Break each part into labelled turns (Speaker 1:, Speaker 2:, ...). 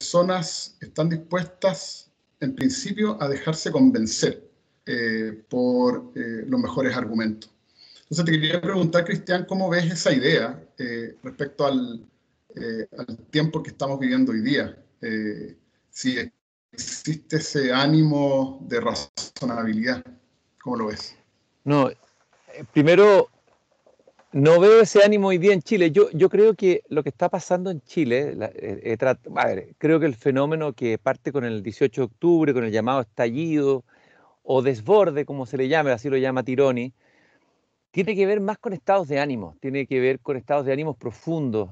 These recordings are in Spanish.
Speaker 1: personas están dispuestas, en principio, a dejarse convencer por los mejores argumentos. Entonces te quería preguntar, Cristian, ¿cómo ves esa idea respecto al tiempo que estamos viviendo hoy día? Si existe ese ánimo de razonabilidad, ¿cómo lo ves?
Speaker 2: No, primero, no veo ese ánimo hoy día en Chile. Yo creo que lo que está pasando en Chile, a ver, creo que el fenómeno que parte con el 18 de octubre, con el llamado estallido o desborde, como se le llame, así lo llama Tironi, tiene que ver más con estados de ánimo, tiene que ver con estados de ánimos profundos,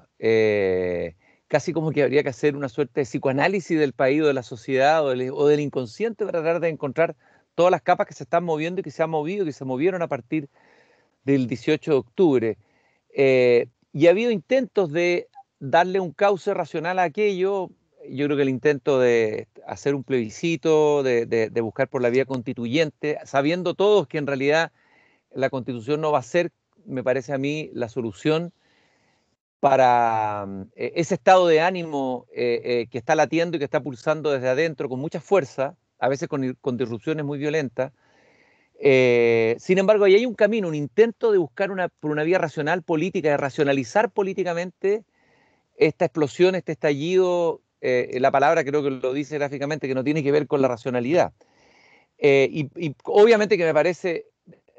Speaker 2: casi como que habría que hacer una suerte de psicoanálisis del país o de la sociedad o del inconsciente para tratar de encontrar todas las capas que se están moviendo y que se han movido, que se movieron a partir del 18 de octubre. Y ha habido intentos de darle un cauce racional a aquello. Yo creo que el intento de hacer un plebiscito, de buscar por la vía constituyente, sabiendo todos que en realidad la Constitución no va a ser, me parece a mí, la solución para ese estado de ánimo que está latiendo y que está pulsando desde adentro con mucha fuerza, a veces con disrupciones muy violentas. Sin embargo, ahí hay un camino, un intento de buscar por una vía racional política, de racionalizar políticamente esta explosión, este estallido. La palabra creo que lo dice gráficamente, que no tiene que ver con la racionalidad. Y obviamente que me parece,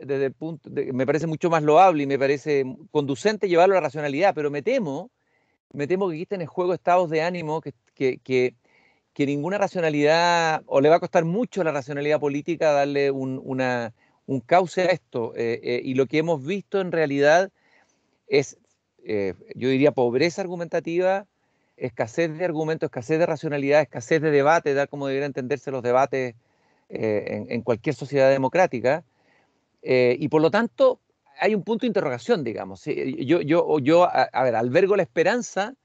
Speaker 2: me parece mucho más loable y me parece conducente llevarlo a la racionalidad, pero me temo que aquí están en juego estados de ánimo que ninguna racionalidad, o le va a costar mucho a la racionalidad política darle un cauce a esto. Y lo que hemos visto en realidad es, yo diría, pobreza argumentativa, escasez de argumentos, escasez de racionalidad, escasez de debate, tal como deberían entenderse los debates en cualquier sociedad democrática. Y por lo tanto, hay un punto de interrogación, digamos. Yo a ver, albergo la esperanza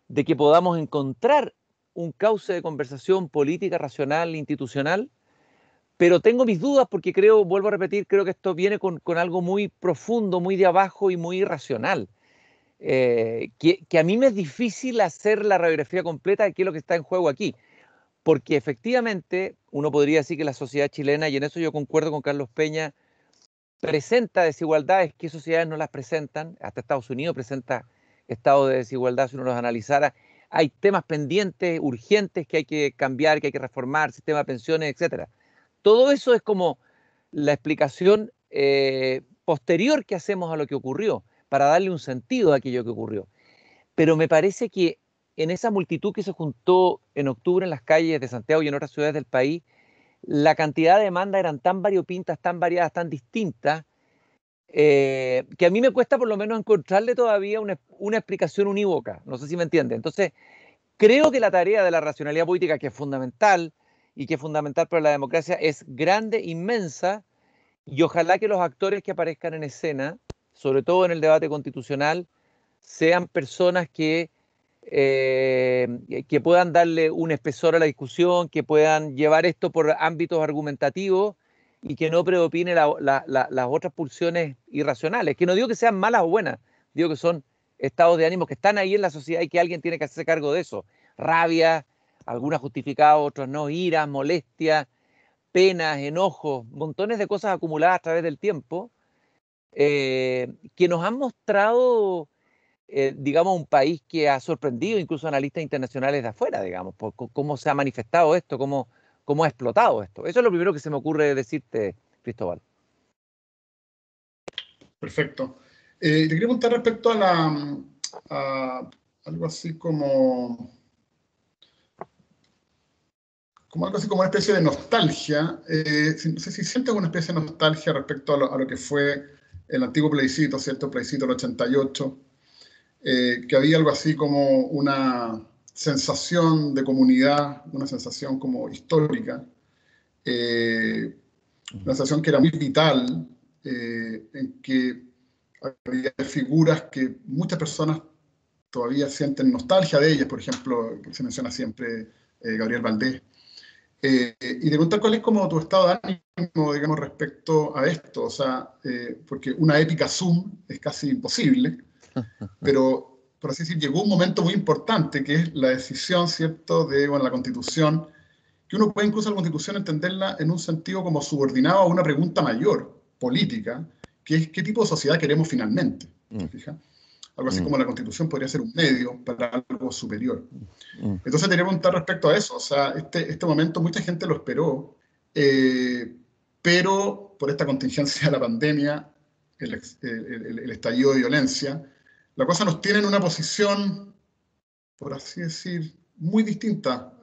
Speaker 2: de que podamos encontrar un cauce de conversación política, racional, institucional, pero tengo mis dudas porque creo, vuelvo a repetir, creo que esto viene con algo muy profundo, muy de abajo y muy irracional. Que a mí me es difícil hacer la radiografía completa de qué es lo que está en juego aquí, porque efectivamente uno podría decir que la sociedad chilena, y en eso yo concuerdo con Carlos Peña, presenta desigualdades que sociedades no las presentan. Hasta Estados Unidos presenta estados de desigualdad si uno los analizara. Hay temas pendientes, urgentes, que hay que cambiar, que hay que reformar, sistema de pensiones, etc. Todo eso es como la explicación posterior que hacemos a lo que ocurrió, para darle un sentido a aquello que ocurrió. Pero me parece que en esa multitud que se juntó en octubre en las calles de Santiago y en otras ciudades del país, la cantidad de demandas eran tan variopintas, tan variadas, tan distintas, que a mí me cuesta por lo menos encontrarle todavía una explicación unívoca. No sé si me entiende. Entonces, creo que la tarea de la racionalidad política, que es fundamental y que es fundamental para la democracia, es grande, inmensa, y ojalá que los actores que aparezcan en escena, sobre todo en el debate constitucional, sean personas que puedan darle un espesor a la discusión, que puedan llevar esto por ámbitos argumentativos y que no predomine las otras pulsiones irracionales, que no digo que sean malas o buenas, digo que son estados de ánimo que están ahí en la sociedad y que alguien tiene que hacerse cargo de eso. Rabia, algunas justificadas, otras no, ira, molestia, penas, enojos, montones de cosas acumuladas a través del tiempo, que nos han mostrado digamos, un país que ha sorprendido incluso a analistas internacionales de afuera, digamos, por cómo se ha manifestado esto, cómo ha explotado esto. Eso es lo primero que se me ocurre decirte, Cristóbal.
Speaker 1: Perfecto. Te quería preguntar respecto a algo así como algo así como una especie de nostalgia. No sé si sientes una especie de nostalgia respecto a lo que fue el antiguo plebiscito, ¿cierto? El plebiscito del 88, que había algo así como una sensación de comunidad, una sensación como histórica, una sensación que era muy vital, en que había figuras que muchas personas todavía sienten nostalgia de ellas, por ejemplo, que se menciona siempre Gabriel Valdés. Y te preguntar cuál es como tu estado de ánimo, digamos, respecto a esto, o sea, porque una épica Zoom es casi imposible, pero por así decir, llegó un momento muy importante, que es la decisión, ¿cierto?, de bueno, la Constitución, que uno puede incluso la Constitución entenderla en un sentido como subordinado a una pregunta mayor, política, que es qué tipo de sociedad queremos finalmente. ¿Te fijas? Algo así como la Constitución podría ser un medio para algo superior. Entonces, te quería preguntar respecto a eso. O sea, este momento mucha gente lo esperó, pero por esta contingencia de la pandemia, el estallido de violencia, la cosa nos tiene en una posición, por así decir, muy distinta,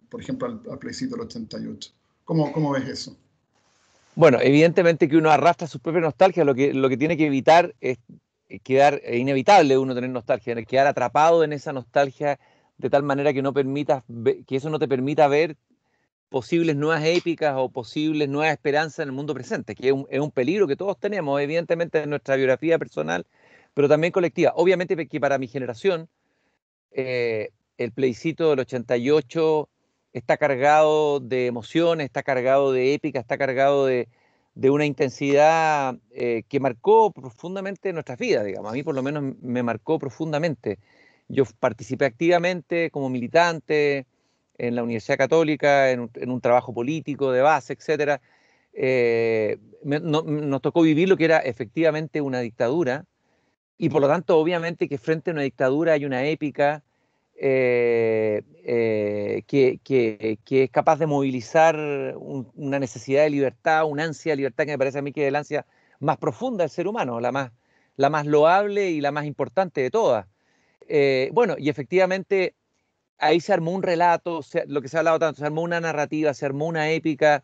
Speaker 1: por ejemplo, al plebiscito del 88. ¿Cómo ves eso?
Speaker 2: Bueno, evidentemente que uno arrastra su propia nostalgia, lo que tiene que evitar es quedar, es inevitable uno tener nostalgia, quedar atrapado en esa nostalgia de tal manera que no permitas, que eso no te permita ver posibles nuevas épicas o posibles nuevas esperanzas en el mundo presente, que es un peligro que todos tenemos, evidentemente en nuestra biografía personal, pero también colectiva. Obviamente que para mi generación, el plebiscito del 88 está cargado de emociones, está cargado de épica, está cargado de una intensidad que marcó profundamente nuestras vidas, digamos. A mí por lo menos me marcó profundamente. Yo participé activamente como militante en la Universidad Católica, en un trabajo político de base, etc. Nos tocó vivir lo que era efectivamente una dictadura, y por lo tanto, obviamente que frente a una dictadura hay una épica que es capaz de movilizar una necesidad de libertad, una ansia de libertad que me parece a mí que es la ansia más profunda del ser humano, la más loable y la más importante de todas. Bueno, y efectivamente ahí se armó un relato, lo que se ha hablado tanto, se armó una narrativa, se armó una épica.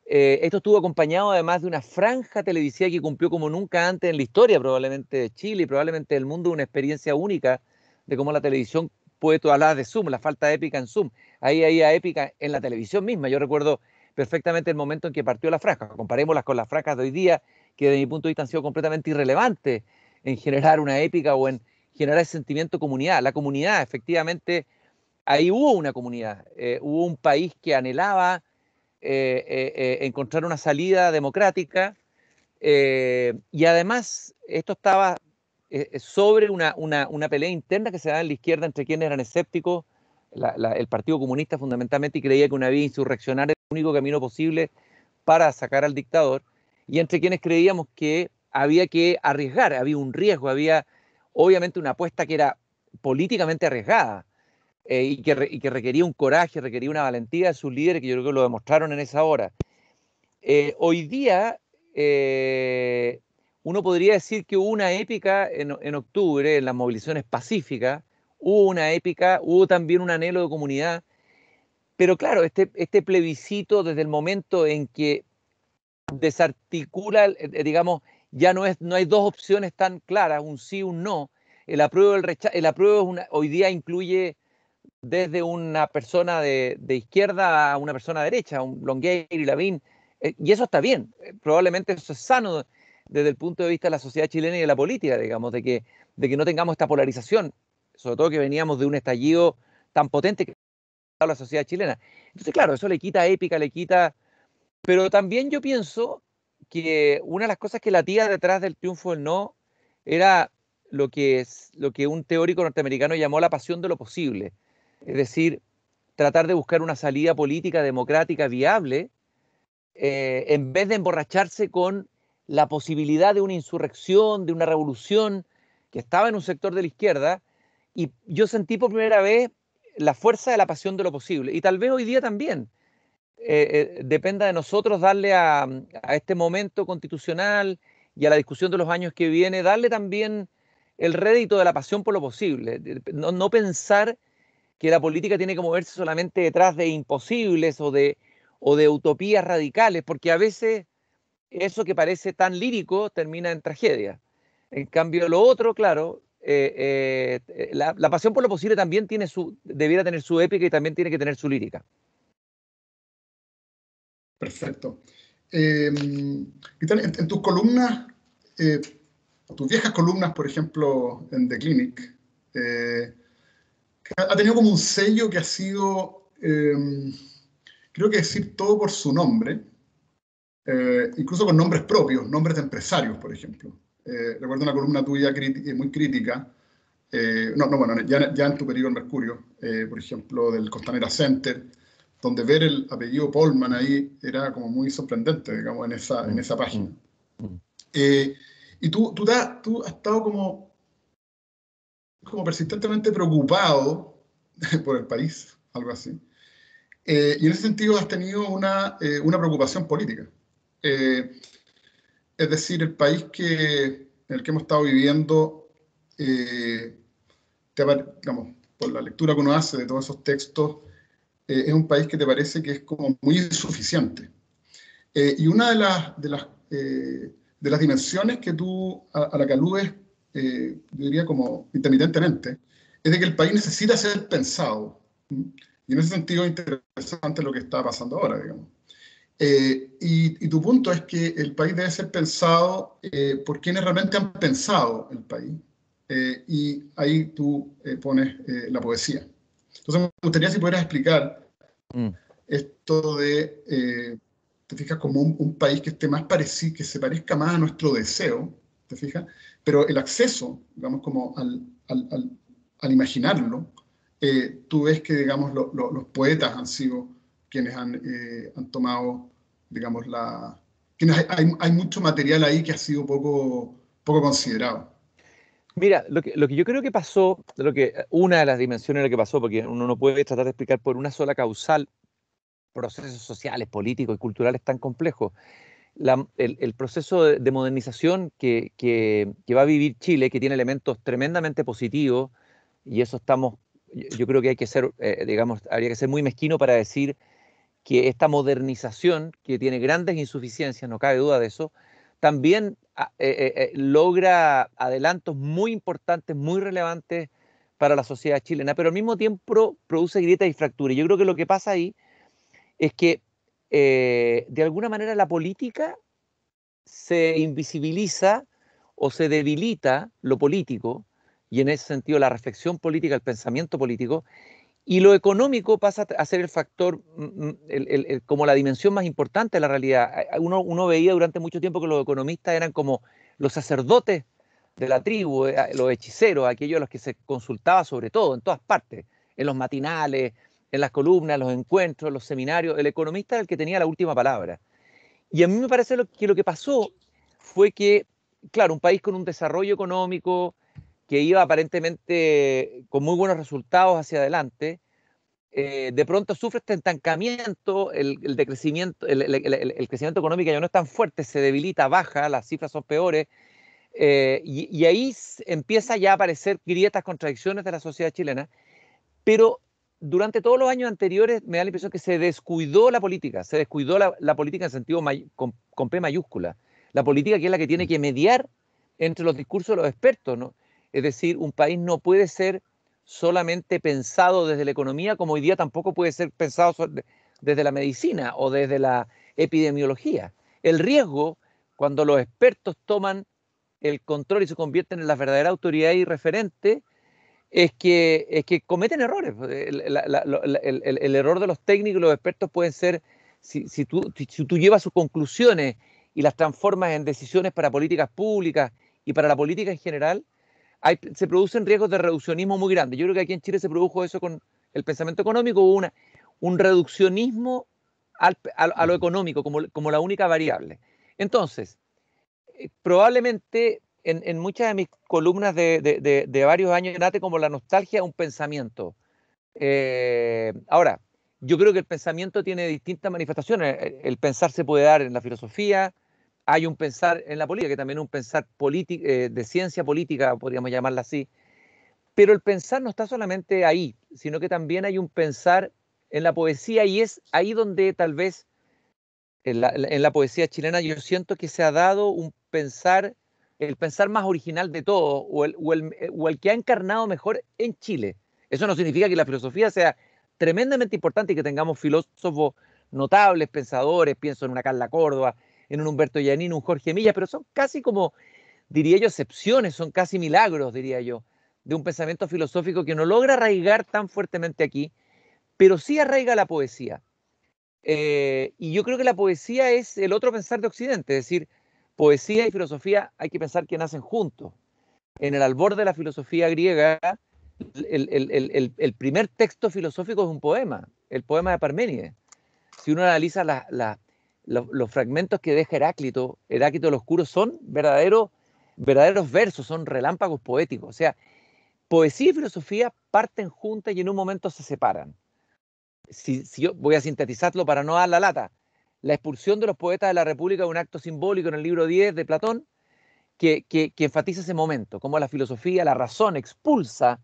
Speaker 2: Esto estuvo acompañado además de una franja televisiva que cumplió como nunca antes en la historia probablemente de Chile y probablemente del mundo, una experiencia única de cómo la televisión puede, tú hablar de Zoom, la falta de épica en Zoom, ahí había épica en la televisión misma. Yo recuerdo perfectamente el momento en que partió la franja, comparémoslas con las franjas de hoy día, que desde mi punto de vista han sido completamente irrelevantes en generar una épica o en generar ese sentimiento de comunidad. La comunidad, efectivamente, ahí hubo una comunidad, hubo un país que anhelaba encontrar una salida democrática, y además esto estaba sobre una pelea interna que se daba en la izquierda entre quienes eran escépticos, el Partido Comunista fundamentalmente, y creía que una vía insurreccionaria era el único camino posible para sacar al dictador, y entre quienes creíamos que había que arriesgar, había un riesgo, había obviamente una apuesta que era políticamente arriesgada, y que requería un coraje, requería una valentía de sus líderes, que yo creo que lo demostraron en esa hora. Hoy día, uno podría decir que hubo una épica en octubre, en las movilizaciones pacíficas, hubo una épica, hubo también un anhelo de comunidad, pero claro, este plebiscito desde el momento en que desarticula, digamos, ya no hay dos opciones tan claras, un sí, un no, el apruebo, el rechazo, el apruebo hoy día incluye desde una persona de izquierda a una persona derecha, un Longueira y Lavín, y eso está bien, probablemente eso es sano desde el punto de vista de la sociedad chilena y de la política, digamos, de que no tengamos esta polarización, sobre todo que veníamos de un estallido tan potente que ha la sociedad chilena. Entonces, claro, eso le quita épica, le quita, pero también yo pienso que una de las cosas que latía detrás del triunfo del no era lo que un teórico norteamericano llamó la pasión de lo posible. Es decir, tratar de buscar una salida política democrática viable, en vez de emborracharse con la posibilidad de una insurrección, de una revolución que estaba en un sector de la izquierda. Y yo sentí por primera vez la fuerza de la pasión de lo posible. Y tal vez hoy día también dependa de nosotros darle a este momento constitucional y a la discusión de los años que viene, darle también el rédito de la pasión por lo posible. No pensar que la política tiene que moverse solamente detrás de imposibles o de utopías radicales, porque a veces eso que parece tan lírico termina en tragedia. En cambio, lo otro, claro, la pasión por lo posible también debiera tener su épica y también tiene que tener su lírica.
Speaker 1: Perfecto. En tus columnas, tus viejas columnas, por ejemplo, en The Clinic, ha tenido como un sello que ha sido, creo que decir todo por su nombre, incluso con nombres propios, nombres de empresarios, por ejemplo. Recuerdo una columna tuya muy crítica Bueno, ya en tu periódico El Mercurio, por ejemplo, del Costanera Center, donde ver el apellido Polman ahí era como muy sorprendente, digamos, en esa página. Y tú has estado como persistentemente preocupado por el país, algo así. Y en ese sentido has tenido una preocupación política. Es decir, el país en el que hemos estado viviendo, digamos, por la lectura que uno hace de todos esos textos, es un país que te parece que es como muy insuficiente. Y una de las dimensiones que a la que aludes, yo diría como intermitentemente, es de que el país necesita ser pensado. Y en ese sentido es interesante lo que está pasando ahora, digamos. Y tu punto es que el país debe ser pensado por quienes realmente han pensado el país. Y ahí tú pones la poesía. Entonces me gustaría si pudieras explicar esto te fijas, como un país que esté más parecido, que se parezca más a nuestro deseo, te fijas, pero el acceso, digamos, como al imaginarlo, tú ves que, digamos, los poetas han sido quienes han tomado, digamos, hay mucho material ahí que ha sido poco considerado.
Speaker 2: Mira, lo que yo creo que pasó, una de las dimensiones de lo que pasó, porque uno no puede tratar de explicar por una sola causal procesos sociales, políticos y culturales tan complejos. El proceso de modernización que va a vivir Chile, que tiene elementos tremendamente positivos, y eso yo creo que hay que ser, digamos, habría que ser muy mezquino para decir que esta modernización, que tiene grandes insuficiencias, no cabe duda de eso, también logra adelantos muy importantes, muy relevantes para la sociedad chilena, pero al mismo tiempo produce grietas y fracturas. Yo creo que lo que pasa ahí es que de alguna manera la política se invisibiliza o se debilita lo político, y en ese sentido la reflexión política, el pensamiento político, y lo económico pasa a ser el factor, como la dimensión más importante de la realidad. Uno veía durante mucho tiempo que los economistas eran como los sacerdotes de la tribu, los hechiceros, aquellos a los que se consultaba sobre todo, en todas partes, en los matinales, en las columnas, en los encuentros, en los seminarios. El economista era el que tenía la última palabra. Y a mí me parece que lo que pasó fue que, claro, un país con un desarrollo económico que iba aparentemente con muy buenos resultados hacia adelante, de pronto sufre este estancamiento, el decrecimiento, el crecimiento económico ya no es tan fuerte, se debilita, baja, las cifras son peores, y ahí empieza ya a aparecer grietas, contradicciones de la sociedad chilena, pero durante todos los años anteriores me da la impresión que se descuidó la política, se descuidó la política en sentido con P mayúscula, la política que es la que tiene que mediar entre los discursos de los expertos, ¿no? Es decir, un país no puede ser solamente pensado desde la economía, como hoy día tampoco puede ser pensado desde la medicina o desde la epidemiología. El riesgo, cuando los expertos toman el control y se convierten en la verdadera autoridad y referente, es que cometen errores. El error de los técnicos y los expertos pueden ser, si tú llevas sus conclusiones y las transformas en decisiones para políticas públicas y para la política en general, se producen riesgos de reduccionismo muy grandes. Yo creo que aquí en Chile se produjo eso con el pensamiento económico, hubo un reduccionismo a lo económico como la única variable. Entonces, probablemente en muchas de mis columnas de varios años nate como la nostalgia un pensamiento. Ahora, yo creo que el pensamiento tiene distintas manifestaciones. El pensar se puede dar en la filosofía, hay un pensar en la política, que también es un pensar de ciencia política, podríamos llamarla así, pero el pensar no está solamente ahí, sino que también hay un pensar en la poesía, y es ahí donde tal vez en la poesía chilena yo siento que se ha dado el pensar más original de todo, o el que ha encarnado mejor en Chile. Eso no significa que la filosofía sea tremendamente importante y que tengamos filósofos notables, pensadores, pienso en una Carla Córdoba, en un Humberto Giannini, un Jorge Milla, pero son casi como, diría yo, excepciones, son casi milagros, diría yo, de un pensamiento filosófico que no logra arraigar tan fuertemente aquí, pero sí arraiga la poesía. Y yo creo que la poesía es el otro pensar de Occidente, es decir, poesía y filosofía hay que pensar que nacen juntos. en el albor de la filosofía griega, el primer texto filosófico es un poema, el poema de Parménides. Si uno analiza los fragmentos que deja Heráclito el Oscuro, son verdaderos versos, son relámpagos poéticos. O sea, poesía y filosofía parten juntas y en un momento se separan. Si yo voy a sintetizarlo para no dar la lata, la expulsión de los poetas de la República es un acto simbólico en el libro 10 de Platón que enfatiza ese momento, como la filosofía, la razón expulsa,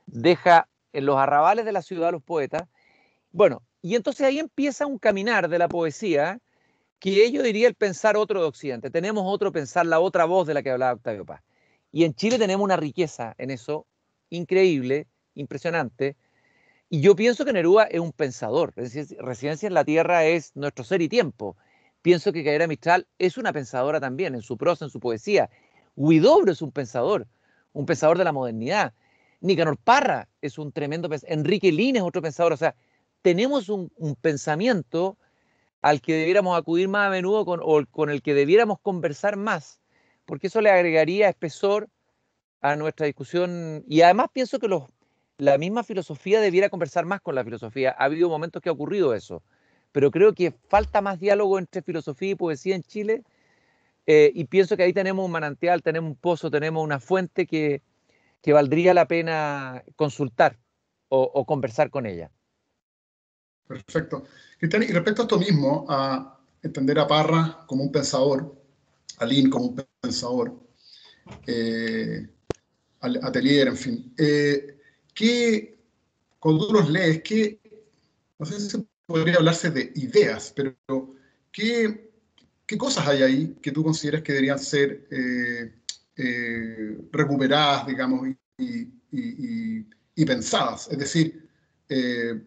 Speaker 2: deja en los arrabales de la ciudad a los poetas. Bueno, y entonces ahí empieza un caminar de la poesía que yo diría el pensar otro de Occidente. Tenemos otro pensar, la otra voz de la que hablaba Octavio Paz. Y en Chile tenemos una riqueza en eso increíble, impresionante. Y yo pienso que Neruda es un pensador. Residencia en la Tierra es nuestro ser y tiempo. Pienso que Gabriela Mistral es una pensadora también, en su prosa, en su poesía. Huidobro es un pensador de la modernidad. Nicanor Parra es un tremendo pensador. Enrique Lina es otro pensador. O sea, tenemos un pensamiento al que debiéramos acudir más a menudo o con el que debiéramos conversar más, porque eso le agregaría espesor a nuestra discusión. Y además pienso que la misma filosofía debiera conversar más con la filosofía. Ha habido momentos que ha ocurrido eso, pero creo que falta más diálogo entre filosofía y poesía en Chile, y pienso que ahí tenemos un manantial, tenemos un pozo, tenemos una fuente que valdría la pena consultar o conversar con ella.
Speaker 1: Perfecto. Cristian, y respecto a esto mismo, a entender a Parra como un pensador, a Lin como un pensador, eh, al Atelier, en fin, cuando tú los lees, no sé si podría hablarse de ideas, pero ¿qué, qué cosas hay ahí que tú consideras que deberían ser recuperadas, digamos, y pensadas? Es decir, eh,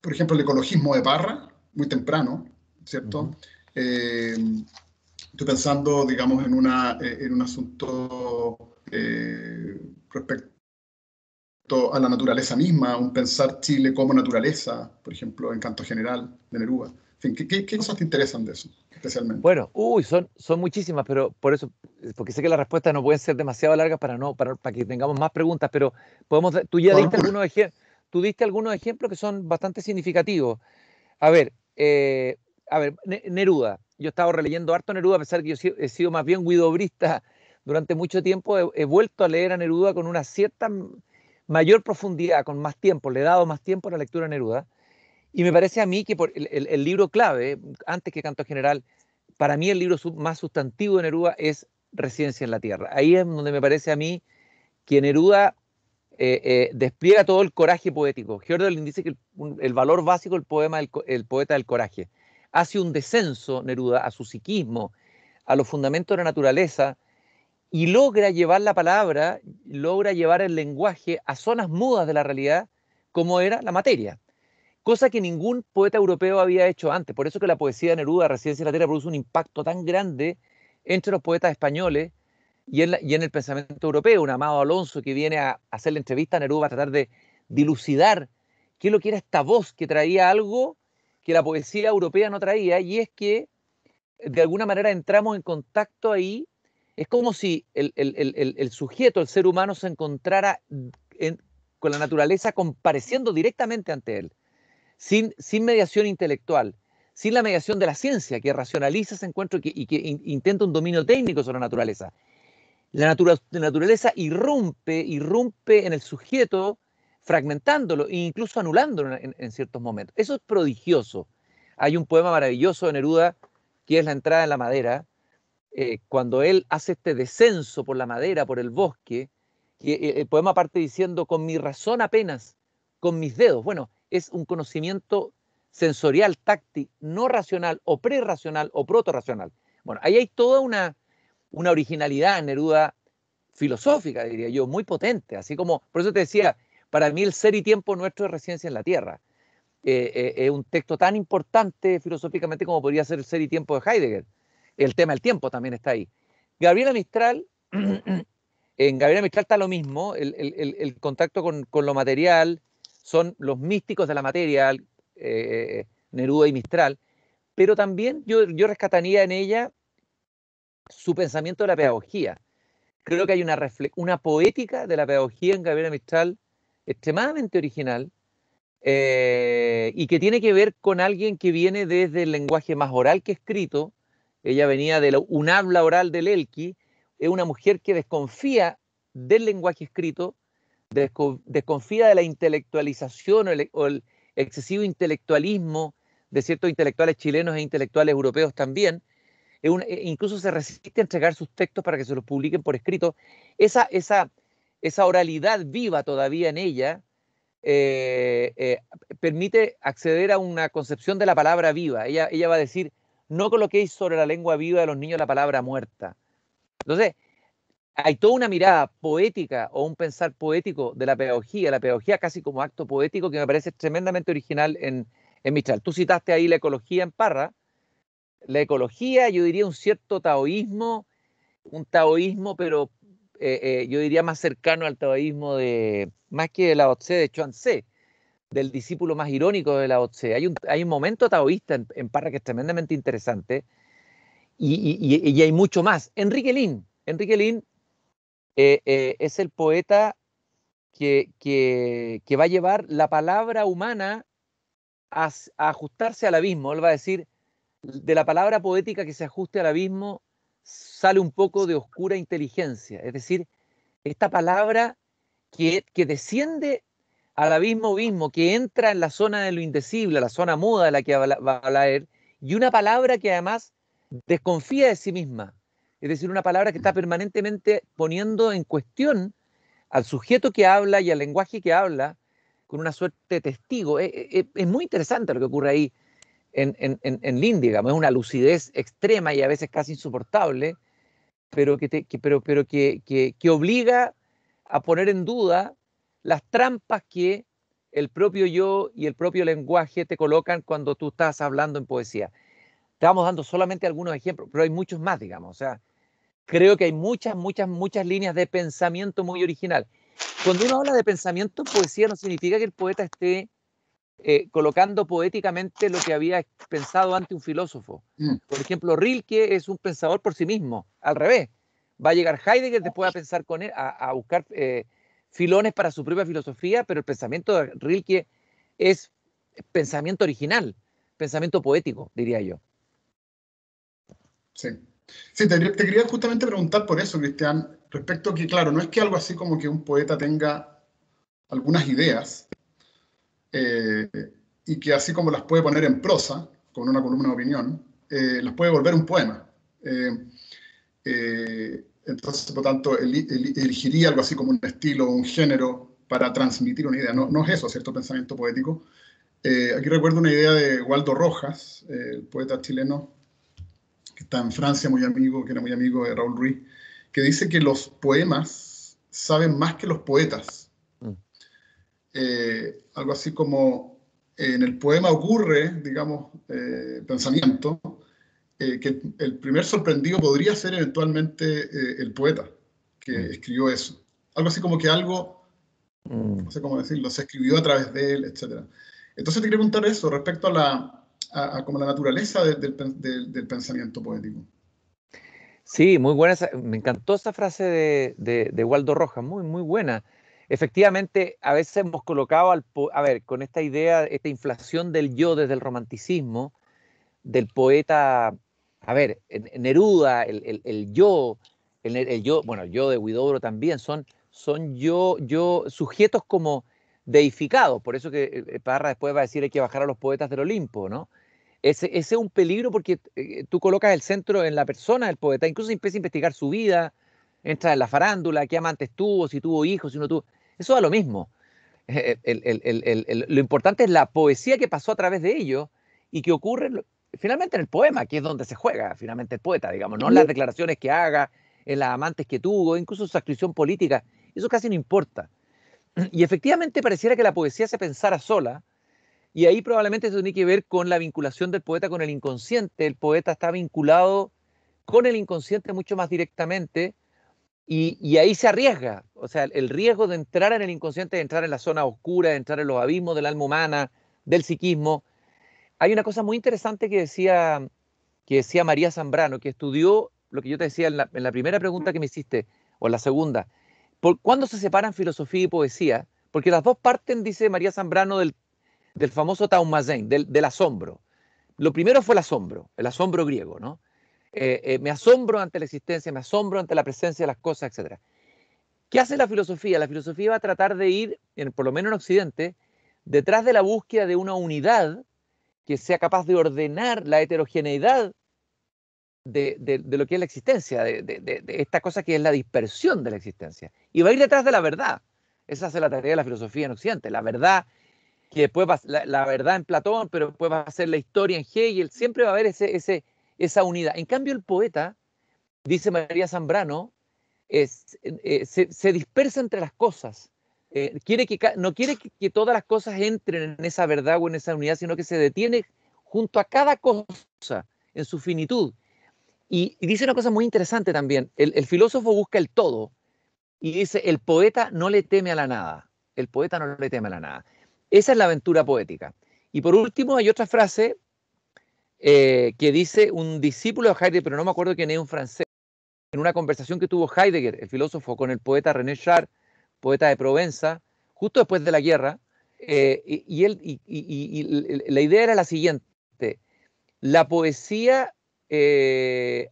Speaker 1: por ejemplo, el ecologismo de Parra, muy temprano,
Speaker 2: Uh
Speaker 1: ¿cierto?
Speaker 2: -huh.
Speaker 1: Eh, Estoy pensando, digamos, en un asunto respecto a la naturaleza misma, un pensar Chile como naturaleza, por ejemplo, en Canto General de Neruda. En fin, ¿qué cosas te interesan de eso, especialmente?
Speaker 2: Bueno, son muchísimas, pero por eso, porque sé que las respuestas no pueden ser demasiado largas para que tengamos más preguntas, pero tú ya
Speaker 1: O
Speaker 2: diste
Speaker 1: alguna.
Speaker 2: tú diste algunos ejemplos que son bastante significativos. A ver, Neruda. Yo he estado releyendo harto Neruda, a pesar de que he sido más bien guidobrista durante mucho tiempo. He vuelto a leer a Neruda con una cierta mayor profundidad, con más tiempo. Le he dado más tiempo a la lectura de Neruda. Y me parece a mí que el libro clave, antes que Canto General, para mí el libro más sustantivo de Neruda es Residencia en la Tierra. Ahí es donde me parece a mí que Neruda despliega todo el coraje poético. Hölderlin dice que el valor básico del poema es el poeta del coraje. Hace un descenso, Neruda, a su psiquismo, a los fundamentos de la naturaleza, y logra llevar la palabra, logra llevar el lenguaje a zonas mudas de la realidad, como era la materia, cosa que ningún poeta europeo había hecho antes. Por eso que la poesía de Neruda, Residencia en la Tierra, produce un impacto tan grande entre los poetas españoles y en el pensamiento europeo. Un Amado Alonso que viene a hacer la entrevista a Neruda a tratar de dilucidar qué es lo que era esta voz que traía algo que la poesía europea no traía, y es que de alguna manera entramos en contacto ahí. Es como si el sujeto, el ser humano, se encontrara con la naturaleza compareciendo directamente ante él, sin mediación intelectual, sin la mediación de la ciencia que racionaliza ese encuentro y que intenta un dominio técnico sobre la naturaleza. La naturaleza irrumpe en el sujeto, fragmentándolo e incluso anulándolo en ciertos momentos. Eso es prodigioso. Hay un poema maravilloso de Neruda que es La entrada en la madera, cuando él hace este descenso por la madera, por el bosque, que el poema parte diciendo, con mi razón apenas, con mis dedos. Bueno, es un conocimiento sensorial, táctil, no racional, o prerracional, o protorracional. Bueno, ahí hay toda una originalidad en Neruda filosófica, diría yo, muy potente, así como, por eso te decía, para mí el ser y tiempo nuestro es Residencia en la Tierra. Es un texto tan importante filosóficamente como podría ser el ser y tiempo de Heidegger. El tema del tiempo también está ahí. Gabriela Mistral, en Gabriela Mistral está lo mismo, el contacto con lo material, son los místicos de la materia, Neruda y Mistral, pero también yo rescataría en ella su pensamiento de la pedagogía. creo que hay una poética de la pedagogía en Gabriela Mistral extremadamente original, y que tiene que ver con alguien que viene desde el lenguaje más oral que escrito. Ella venía de un habla oral del Elqui. Es una mujer que desconfía del lenguaje escrito, desconfía de la intelectualización o el excesivo intelectualismo de ciertos intelectuales chilenos e intelectuales europeos también. Incluso se resiste a entregar sus textos para que se los publiquen por escrito. Esa oralidad viva todavía en ella permite acceder a una concepción de la palabra viva. Ella va a decir, no coloquéis sobre la lengua viva de los niños la palabra muerta. Entonces, hay toda una mirada poética o un pensar poético de la pedagogía casi como acto poético, que me parece tremendamente original en Mistral. Tú citaste ahí la ecología en Parra. La ecología, yo diría un cierto taoísmo, pero yo diría más cercano al taoísmo más que de Lao Tse, de Chuang Tse, del discípulo más irónico de Lao Tse. Hay un momento taoísta en Parra que es tremendamente interesante, y hay mucho más. Enrique Lin es el poeta que va a llevar la palabra humana a ajustarse al abismo. Él va a decir, de la palabra poética que se ajuste al abismo sale un poco de oscura inteligencia. Es decir, esta palabra que desciende al abismo mismo, que entra en la zona de lo indecible, la zona muda de la que va a hablar él, y una palabra que además desconfía de sí misma. Es decir, una palabra que está permanentemente poniendo en cuestión al sujeto que habla y al lenguaje que habla, con una suerte de testigo. Es muy interesante lo que ocurre ahí en Lin, digamos. Es una lucidez extrema y a veces casi insoportable, pero que obliga a poner en duda las trampas que el propio yo y el propio lenguaje te colocan cuando tú estás hablando en poesía. Estamos dando solamente algunos ejemplos, pero hay muchos más, digamos. O sea, creo que hay muchas líneas de pensamiento muy original. Cuando uno habla de pensamiento en poesía, no significa que el poeta esté colocando poéticamente lo que había pensado antes un filósofo. Por ejemplo, Rilke es un pensador por sí mismo, al revés. Va a llegar Heidegger después a pensar con él, a buscar filones para su propia filosofía, pero el pensamiento de Rilke es pensamiento original, pensamiento poético, diría yo.
Speaker 1: Sí. Sí, te quería justamente preguntar por eso, Cristian, respecto a que, claro, no es que algo así como que un poeta tenga algunas ideas eh, y que así como las puede poner en prosa, con una columna de opinión, las puede volver un poema. Entonces, por tanto, elegiría algo así como un estilo, un género para transmitir una idea. No, no es eso, ¿cierto? Pensamiento poético. Aquí recuerdo una idea de Waldo Rojas, el poeta chileno que está en Francia, muy amigo, que era muy amigo de Raúl Ruiz, que dice que los poemas saben más que los poetas. Algo así como en el poema ocurre, digamos, pensamiento, que el primer sorprendido podría ser eventualmente el poeta que escribió eso. Algo así como que algo, no sé cómo decirlo, se escribió a través de él, etc. Entonces te quería preguntar eso respecto a como la naturaleza del pensamiento poético.
Speaker 2: Sí, muy buena. Me encantó esa frase de Waldo Rojas, muy buena. Efectivamente, a veces hemos colocado a ver, con esta idea, esta inflación del yo desde el romanticismo, del poeta, a ver, Neruda, el yo, el yo, bueno, el yo de Huidobro también, son sujetos como deificados. Por eso que Parra después va a decir hay que bajar a los poetas del Olimpo, ¿no? Ese es un peligro porque tú colocas el centro en la persona del poeta, incluso empieza a investigar su vida, entra en la farándula, qué amantes tuvo, si tuvo hijos, si no tuvo. Eso da lo mismo. Lo importante es la poesía que pasó a través de ellos y que ocurre finalmente en el poema, que es donde se juega finalmente el poeta, digamos, no en las declaraciones que haga, en las amantes que tuvo, incluso su adscripción política. Eso casi no importa. Y efectivamente pareciera que la poesía se pensara sola, y ahí probablemente eso tiene que ver con la vinculación del poeta con el inconsciente. El poeta está vinculado con el inconsciente mucho más directamente, y ahí se arriesga. O sea, el riesgo de entrar en el inconsciente, de entrar en la zona oscura, de entrar en los abismos del alma humana, del psiquismo. Hay una cosa muy interesante que decía María Zambrano, que estudió lo que yo te decía en la primera pregunta que me hiciste, o en la segunda. ¿Cuándo se separan filosofía y poesía? Porque las dos parten, dice María Zambrano, del famoso Taumazein, del asombro. Lo primero fue el asombro griego, ¿no? Me asombro ante la existencia, me asombro ante la presencia de las cosas, etc. ¿Qué hace la filosofía? La filosofía va a tratar de ir, por lo menos en Occidente, detrás de la búsqueda de una unidad que sea capaz de ordenar la heterogeneidad de lo que es la existencia, de esta cosa que es la dispersión de la existencia. Y va a ir detrás de la verdad. Esa es la tarea de la filosofía en Occidente. La verdad, que después va, la verdad en Platón, pero después va a ser la historia en Hegel. Siempre va a haber esa unidad. En cambio, el poeta, dice María Zambrano, se dispersa entre las cosas. No quiere que todas las cosas entren en esa verdad o en esa unidad, sino que se detiene junto a cada cosa en su finitud. Y dice una cosa muy interesante también. El filósofo busca el todo y dice, el poeta no le teme a la nada. El poeta no le teme a la nada. Esa es la aventura poética. Y por último hay otra frase que dice un discípulo de Heidegger, pero no me acuerdo quién es, un francés, en una conversación que tuvo Heidegger, el filósofo, con el poeta René Char, poeta de Provenza, justo después de la guerra, y la idea era la siguiente: la poesía, la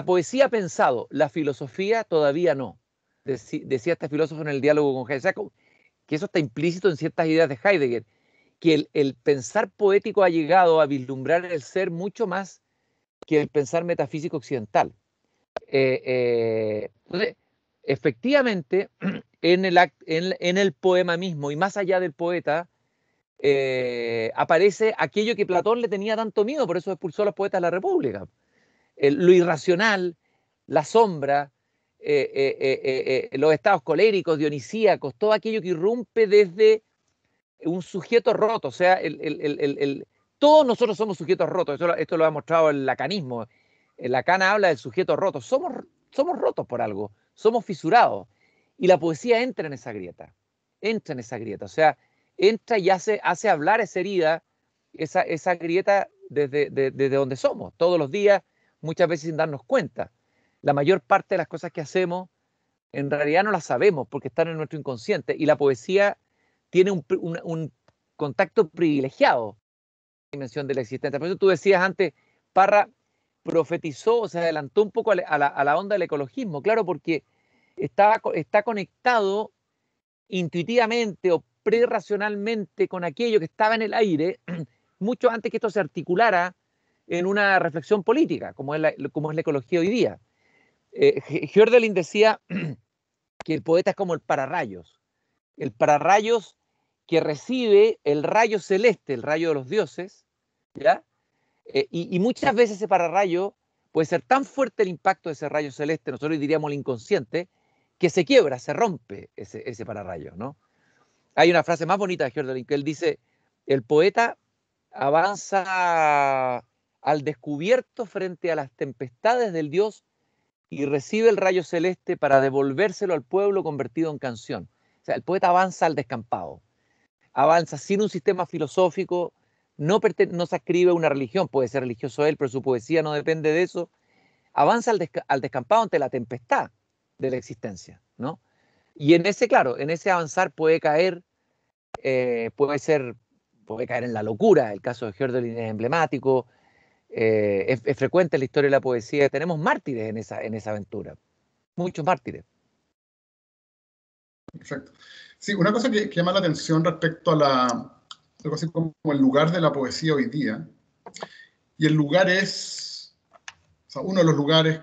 Speaker 2: poesía ha pensado, la filosofía todavía no, decía este filósofo en el diálogo con Heidegger. O sea, que eso está implícito en ciertas ideas de Heidegger, que el pensar poético ha llegado a vislumbrar el ser mucho más que el pensar metafísico occidental. Entonces, efectivamente, en el poema mismo y más allá del poeta, aparece aquello que Platón le tenía tanto miedo, por eso expulsó a los poetas de la República. Lo irracional, la sombra, los estados coléricos, dionisíacos, todo aquello que irrumpe desde un sujeto roto. O sea, todos nosotros somos sujetos rotos. Esto lo ha mostrado el lacanismo. Lacan habla del sujeto roto. Somos rotos por algo, somos fisurados. Y la poesía entra en esa grieta. Entra en esa grieta. O sea, entra y hace hablar esa herida, esa grieta desde donde somos, todos los días, muchas veces sin darnos cuenta. La mayor parte de las cosas que hacemos, en realidad no las sabemos porque están en nuestro inconsciente. Y la poesía tiene un contacto privilegiado con la dimensión de la existencia. Por eso tú decías antes, Parra profetizó, o se adelantó un poco a la onda del ecologismo, claro, porque está conectado intuitivamente o prerracionalmente con aquello que estaba en el aire mucho antes que esto se articulara en una reflexión política, como es la ecología hoy día. Hölderlin decía que el poeta es como el pararrayos que recibe el rayo celeste, el rayo de los dioses, ¿ya? Y muchas veces ese pararrayo puede ser tan fuerte el impacto de ese rayo celeste, nosotros diríamos el inconsciente, que se quiebra, se rompe ese pararrayo, ¿no? Hay una frase más bonita de Hölderlin que él dice: el poeta avanza al descubierto frente a las tempestades del Dios y recibe el rayo celeste para devolvérselo al pueblo convertido en canción. O sea, el poeta avanza al descampado, avanza sin un sistema filosófico, no se adscribe a una religión, puede ser religioso él, pero su poesía no depende de eso, avanza al descampado ante la tempestad de la existencia, ¿no? Y claro, en ese avanzar puede caer en la locura. El caso de Hölderlin es emblemático, es frecuente en la historia de la poesía. Tenemos mártires en esa aventura, muchos mártires.
Speaker 1: Perfecto. Sí, una cosa que llama la atención respecto a algo así como el lugar de la poesía hoy día, y el lugar es, o sea, uno de los lugares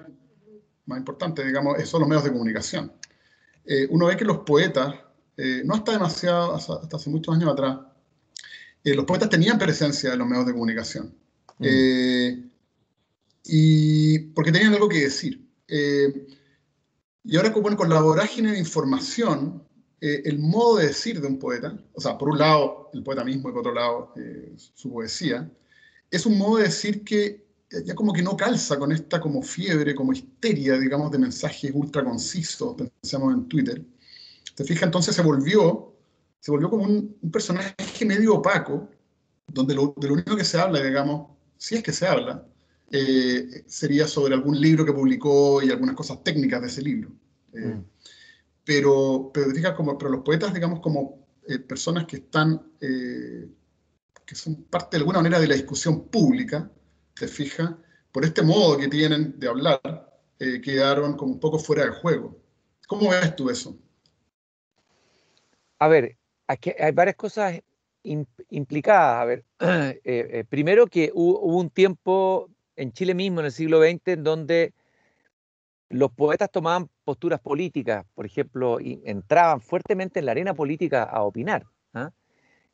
Speaker 1: más importantes, digamos, son los medios de comunicación. Uno ve que los poetas, no hasta demasiado, hasta hace muchos años atrás, los poetas tenían presencia en los medios de comunicación. Y porque tenían algo que decir. Y ahora, como con la vorágine de información, el modo de decir de un poeta, o sea, por un lado el poeta mismo y por otro lado su poesía, es un modo de decir que ya como que no calza con esta como fiebre, como histeria, digamos, de mensajes ultra concisos, pensamos en Twitter. ¿Te fijas? Entonces se volvió como un personaje medio opaco, donde de lo único que se habla, digamos, si es que se habla, sería sobre algún libro que publicó y algunas cosas técnicas de ese libro. Pero te fijas, pero los poetas, digamos, como personas que están, que son parte de alguna manera de la discusión pública, te fijas, por este modo que tienen de hablar, quedaron como un poco fuera de juego. ¿Cómo ves tú eso?
Speaker 2: A ver, aquí hay varias cosas implicadas. A ver, primero que hubo un tiempo en Chile mismo, en el siglo XX, en donde los poetas tomaban posturas políticas, por ejemplo, y entraban fuertemente en la arena política a opinar, ¿ah?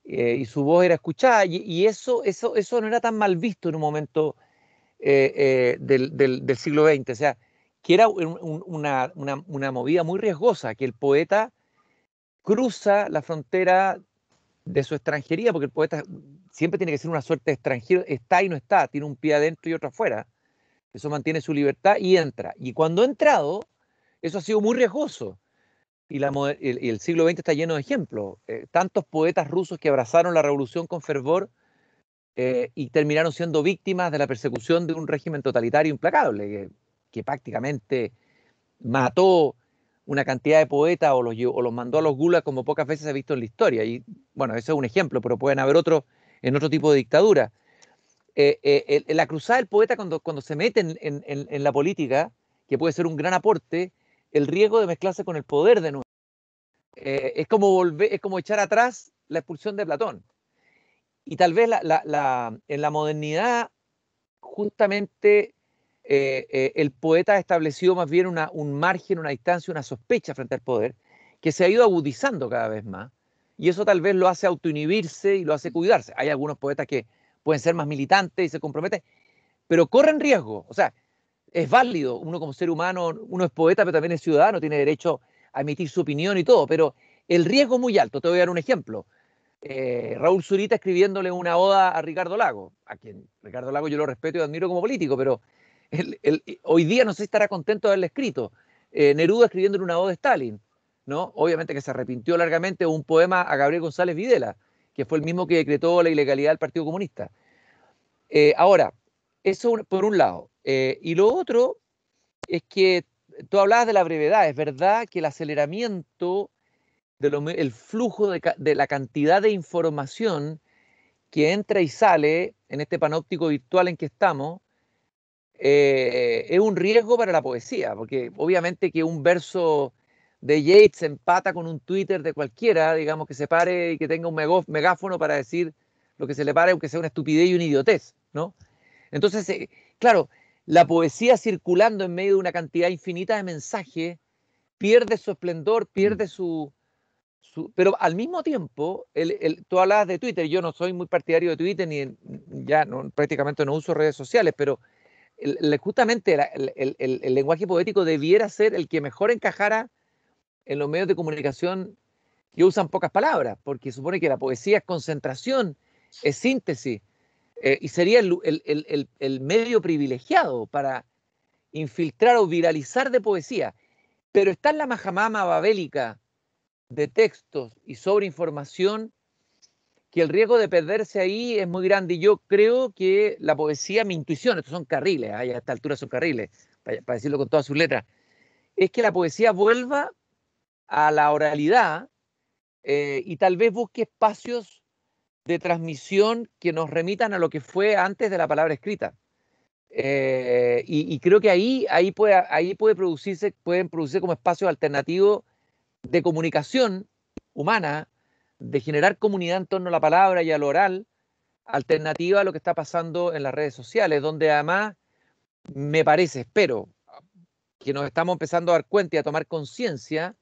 Speaker 2: Y su voz era escuchada, y eso no era tan mal visto en un momento del siglo XX, o sea, que era una movida muy riesgosa, que el poeta cruza la frontera de su extranjería, porque el poeta siempre tiene que ser una suerte de extranjero, está y no está, tiene un pie adentro y otro afuera, eso mantiene su libertad y entra. Y cuando ha entrado, eso ha sido muy riesgoso. Y el siglo XX está lleno de ejemplos. Tantos poetas rusos que abrazaron la revolución con fervor y terminaron siendo víctimas de la persecución de un régimen totalitario implacable, que prácticamente mató una cantidad de poetas o los mandó a los gulag como pocas veces se ha visto en la historia. Y bueno, ese es un ejemplo, pero pueden haber otros en otro tipo de dictadura. La cruzada del poeta cuando se mete en la política, que puede ser un gran aporte, el riesgo de mezclarse con el poder de nuevo. Es como echar atrás la expulsión de Platón. Y tal vez en la modernidad, justamente, el poeta ha establecido más bien un margen, una distancia, una sospecha frente al poder, que se ha ido agudizando cada vez más. Y eso tal vez lo hace autoinhibirse y lo hace cuidarse. Hay algunos poetas que pueden ser más militantes y se comprometen, pero corren riesgo. O sea, es válido. Uno como ser humano, uno es poeta, pero también es ciudadano, tiene derecho a emitir su opinión y todo, pero el riesgo es muy alto. Te voy a dar un ejemplo. Raúl Zurita escribiéndole una oda a Ricardo Lago, a quien Ricardo Lago yo lo respeto y admiro como político, pero hoy día no sé si estará contento de haberle escrito. Neruda escribiéndole una oda a Stalin, ¿no? Obviamente que se arrepintió largamente, un poema a Gabriel González Videla, que fue el mismo que decretó la ilegalidad del Partido Comunista. Ahora, eso por un lado. Y lo otro es que tú hablabas de la brevedad. Es verdad que el aceleramiento, el flujo de la cantidad de información que entra y sale en este panóptico virtual en que estamos, es un riesgo para la poesía, porque obviamente que un verso de Yeats empata con un Twitter de cualquiera, digamos, que se pare y que tenga un megáfono para decir lo que se le pare, aunque sea una estupidez y una idiotez, ¿no? Entonces, claro, la poesía circulando en medio de una cantidad infinita de mensajes pierde su esplendor, pierde pero al mismo tiempo, tú hablabas de Twitter, yo no soy muy partidario de Twitter, ya no, prácticamente no uso redes sociales, pero justamente el lenguaje poético debiera ser el que mejor encajara en los medios de comunicación que usan pocas palabras, porque supone que la poesía es concentración, es síntesis, y sería el medio privilegiado para infiltrar o viralizar de poesía. Pero está en la majamama babélica de textos y sobre información que el riesgo de perderse ahí es muy grande. Y yo creo que la poesía, mi intuición, estos son carriles, a esta altura son carriles, para decirlo con todas sus letras, es que la poesía vuelva a la oralidad y tal vez busque espacios de transmisión que nos remitan a lo que fue antes de la palabra escrita. Y creo que pueden producirse como espacios alternativos de comunicación humana, de generar comunidad en torno a la palabra y a lo oral, alternativa a lo que está pasando en las redes sociales, donde además me parece, espero, que nos estamos empezando a dar cuenta y a tomar conciencia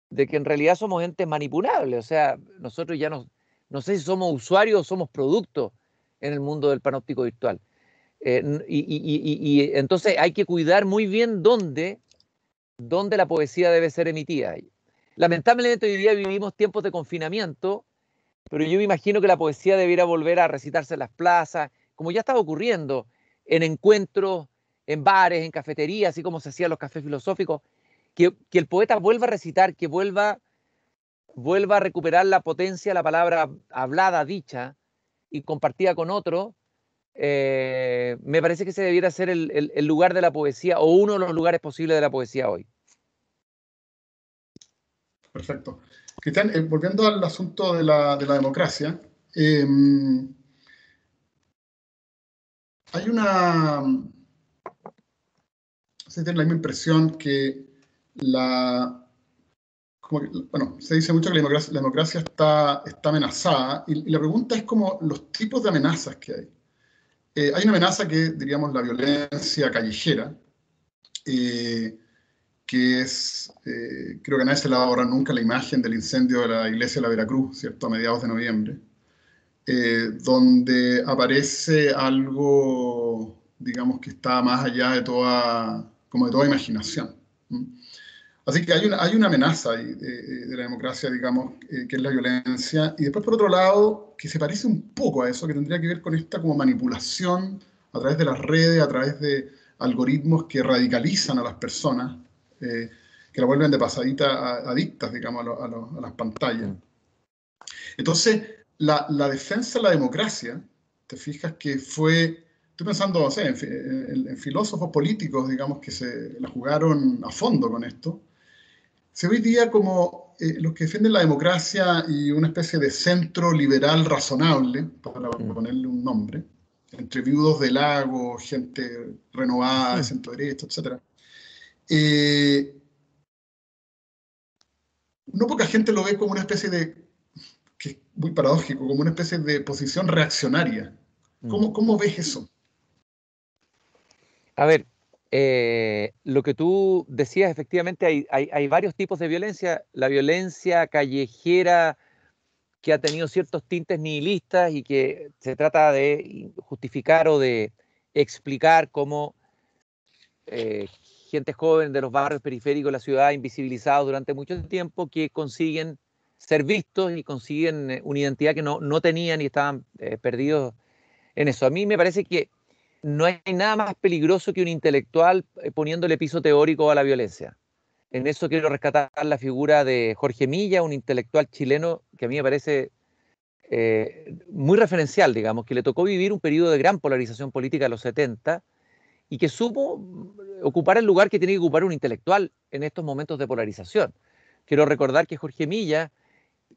Speaker 2: de que en realidad somos entes manipulables. O sea, nosotros ya no sé si somos usuarios o somos productos en el mundo del panóptico virtual. Y entonces hay que cuidar muy bien dónde la poesía debe ser emitida. Lamentablemente hoy día vivimos tiempos de confinamiento, pero yo me imagino que la poesía debiera volver a recitarse en las plazas, como ya estaba ocurriendo, en encuentros, en bares, en cafeterías, así como se hacían los cafés filosóficos, que el poeta vuelva a recitar, que vuelva a recuperar la potencia de la palabra hablada, dicha y compartida con otro, me parece que ese debiera ser el lugar de la poesía, o uno de los lugares posibles de la poesía hoy.
Speaker 1: Perfecto. Cristian, volviendo al asunto de la democracia, hay una, se tiene la misma impresión que bueno, se dice mucho que la democracia está amenazada, y la pregunta es como los tipos de amenazas que hay. Hay una amenaza que, diríamos, la violencia callejera, que es, creo que a nadie se le va a borrar nunca la imagen del incendio de la iglesia de la Veracruz, ¿cierto?, a mediados de noviembre, donde aparece algo, digamos, que está más allá de toda imaginación. ¿Mm? Así que hay una amenaza ahí de la democracia, digamos, que es la violencia, y después, por otro lado, que se parece un poco a eso, que tendría que ver con esta como manipulación a través de las redes, a través de algoritmos que radicalizan a las personas, que la vuelven de pasadita adictas, digamos, a las pantallas. Entonces, la defensa de la democracia, te fijas que estoy pensando, no sé, en filósofos políticos, digamos, que se la jugaron a fondo con esto, se ve hoy día como los que defienden la democracia y una especie de centro liberal razonable, para ponerle un nombre, entre viudos del lago, gente renovada, de centro derecha, etc. No poca gente lo ve como una especie que es muy paradójico, como una especie de posición reaccionaria. ¿Cómo ves eso?
Speaker 2: A ver, lo que tú decías, efectivamente, hay varios tipos de violencia. La violencia callejera, que ha tenido ciertos tintes nihilistas y que se trata de justificar o de explicar cómo gente joven de los barrios periféricos de la ciudad, invisibilizados durante mucho tiempo, que consiguen ser vistos y consiguen una identidad que no tenían y estaban perdidos en eso. A mí me parece que no hay nada más peligroso que un intelectual poniéndole piso teórico a la violencia. En eso quiero rescatar la figura de Jorge Milla, un intelectual chileno que a mí me parece muy referencial, digamos, que le tocó vivir un periodo de gran polarización política de los 70 y que supo ocupar el lugar que tiene que ocupar un intelectual en estos momentos de polarización. Quiero recordar que Jorge Milla,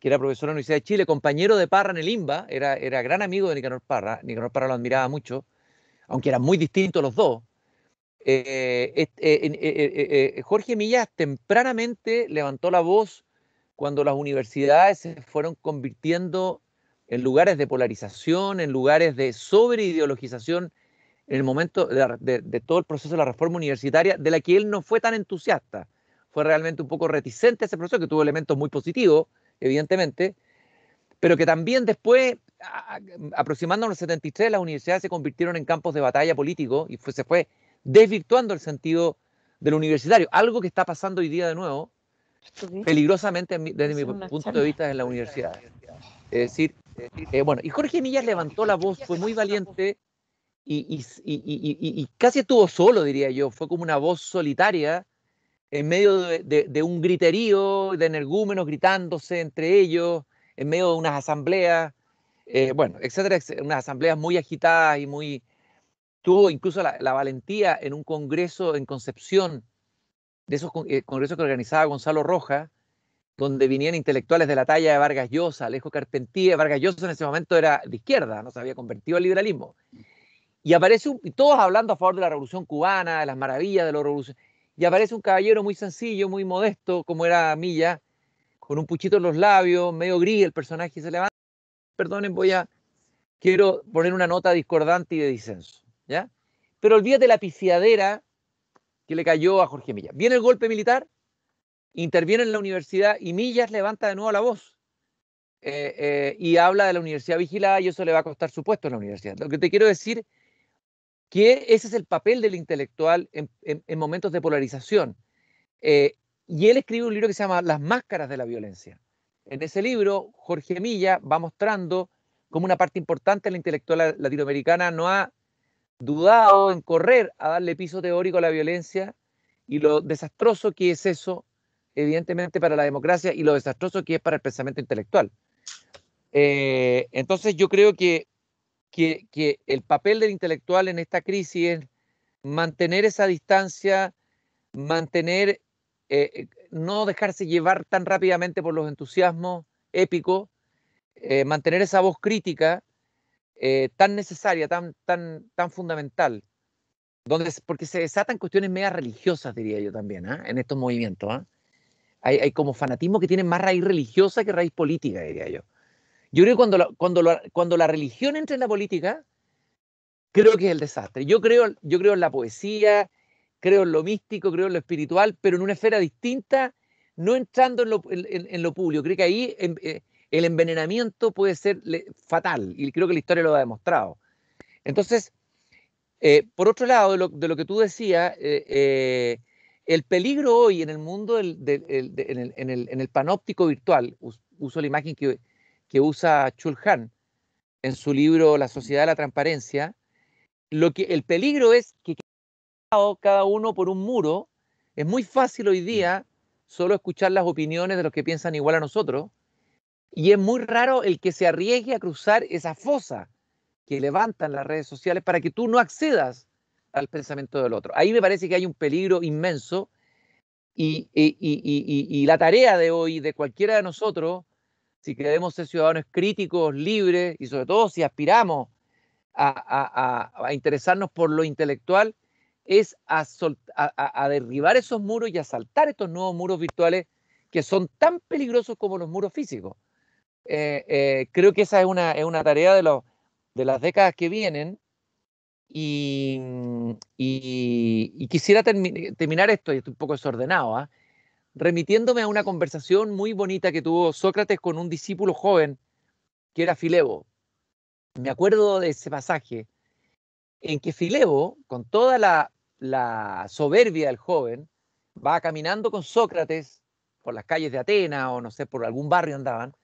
Speaker 2: que era profesor en la Universidad de Chile, compañero de Parra en el INBA, era gran amigo de Nicanor Parra lo admiraba mucho, aunque eran muy distintos los dos. Jorge Millas tempranamente levantó la voz cuando las universidades se fueron convirtiendo en lugares de polarización, en lugares de sobreideologización, en el momento de todo el proceso de la reforma universitaria, de la que él no fue tan entusiasta. Fue realmente un poco reticente a ese proceso, que tuvo elementos muy positivos, evidentemente, pero que también después, aproximándonos al 73, las universidades se convirtieron en campos de batalla político y se fue desvirtuando el sentido del universitario, algo que está pasando hoy día de nuevo, peligrosamente desde mi punto de vista en la universidad. Es decir, bueno, y Jorge Millas levantó la voz, fue muy valiente y casi estuvo solo, diría yo, fue como una voz solitaria en medio de un griterío de energúmenos gritándose entre ellos, en medio de unas asambleas, bueno, etcétera, unas asambleas muy agitadas y muy... Tuvo incluso la valentía en un congreso en Concepción, de esos congresos que organizaba Gonzalo Rojas, donde vinían intelectuales de la talla de Vargas Llosa, Alejo Carpentier. Vargas Llosa en ese momento era de izquierda, no se había convertido al liberalismo. Y aparece todos hablando a favor de la Revolución Cubana, de las maravillas de la Revolución. Y aparece un caballero muy sencillo, muy modesto, como era Milla, con un puchito en los labios, medio gris el personaje, se levanta. Perdonen, quiero poner una nota discordante y de disenso, ¿ya? Pero olvídate la pifiadera que le cayó a Jorge Milla. Viene el golpe militar, interviene en la universidad y Millas levanta de nuevo la voz y habla de la universidad vigilada y eso le va a costar su puesto en la universidad. Lo que te quiero decir que ese es el papel del intelectual en momentos de polarización. Y él escribe un libro que se llama Las máscaras de la violencia. En ese libro, Jorge Milla va mostrando cómo una parte importante de la intelectual latinoamericana no ha dudado en correr a darle piso teórico a la violencia y lo desastroso que es eso, evidentemente, para la democracia y lo desastroso que es para el pensamiento intelectual. Entonces yo creo que que el papel del intelectual en esta crisis es mantener esa distancia, mantener, no dejarse llevar tan rápidamente por los entusiasmos épicos, mantener esa voz crítica tan necesaria, tan fundamental, porque se desatan cuestiones medio religiosas, diría yo también, en estos movimientos. Hay como fanatismo que tiene más raíz religiosa que raíz política, diría yo. Yo creo que cuando la religión entra en la política, creo que es el desastre. Yo creo en la poesía, creo en lo místico, creo en lo espiritual, pero en una esfera distinta, no entrando en lo público. Creo que ahí el envenenamiento puede ser fatal, y creo que la historia lo ha demostrado. Entonces, por otro lado, de lo que tú decías, el peligro hoy en el mundo en el panóptico virtual, uso la imagen que usa Chul Han en su libro La sociedad de la transparencia, el peligro es que cada uno por un muro. Es muy fácil hoy día solo escuchar las opiniones de los que piensan igual a nosotros, y es muy raro el que se arriesgue a cruzar esa fosa que levantan las redes sociales para que tú no accedas al pensamiento del otro. Ahí me parece que hay un peligro inmenso, y la tarea de hoy de cualquiera de nosotros, si queremos ser ciudadanos críticos, libres, y sobre todo si aspiramos a interesarnos por lo intelectual, es a derribar esos muros y a saltar estos nuevos muros virtuales que son tan peligrosos como los muros físicos. Creo que esa es una tarea de las décadas que vienen, y quisiera terminar esto, y estoy un poco desordenado, remitiéndome a una conversación muy bonita que tuvo Sócrates con un discípulo joven que era Filebo. Me acuerdo de ese pasaje en que Filebo, con toda la soberbia del joven, va caminando con Sócrates por las calles de Atenas, o no sé, por algún barrio andaban,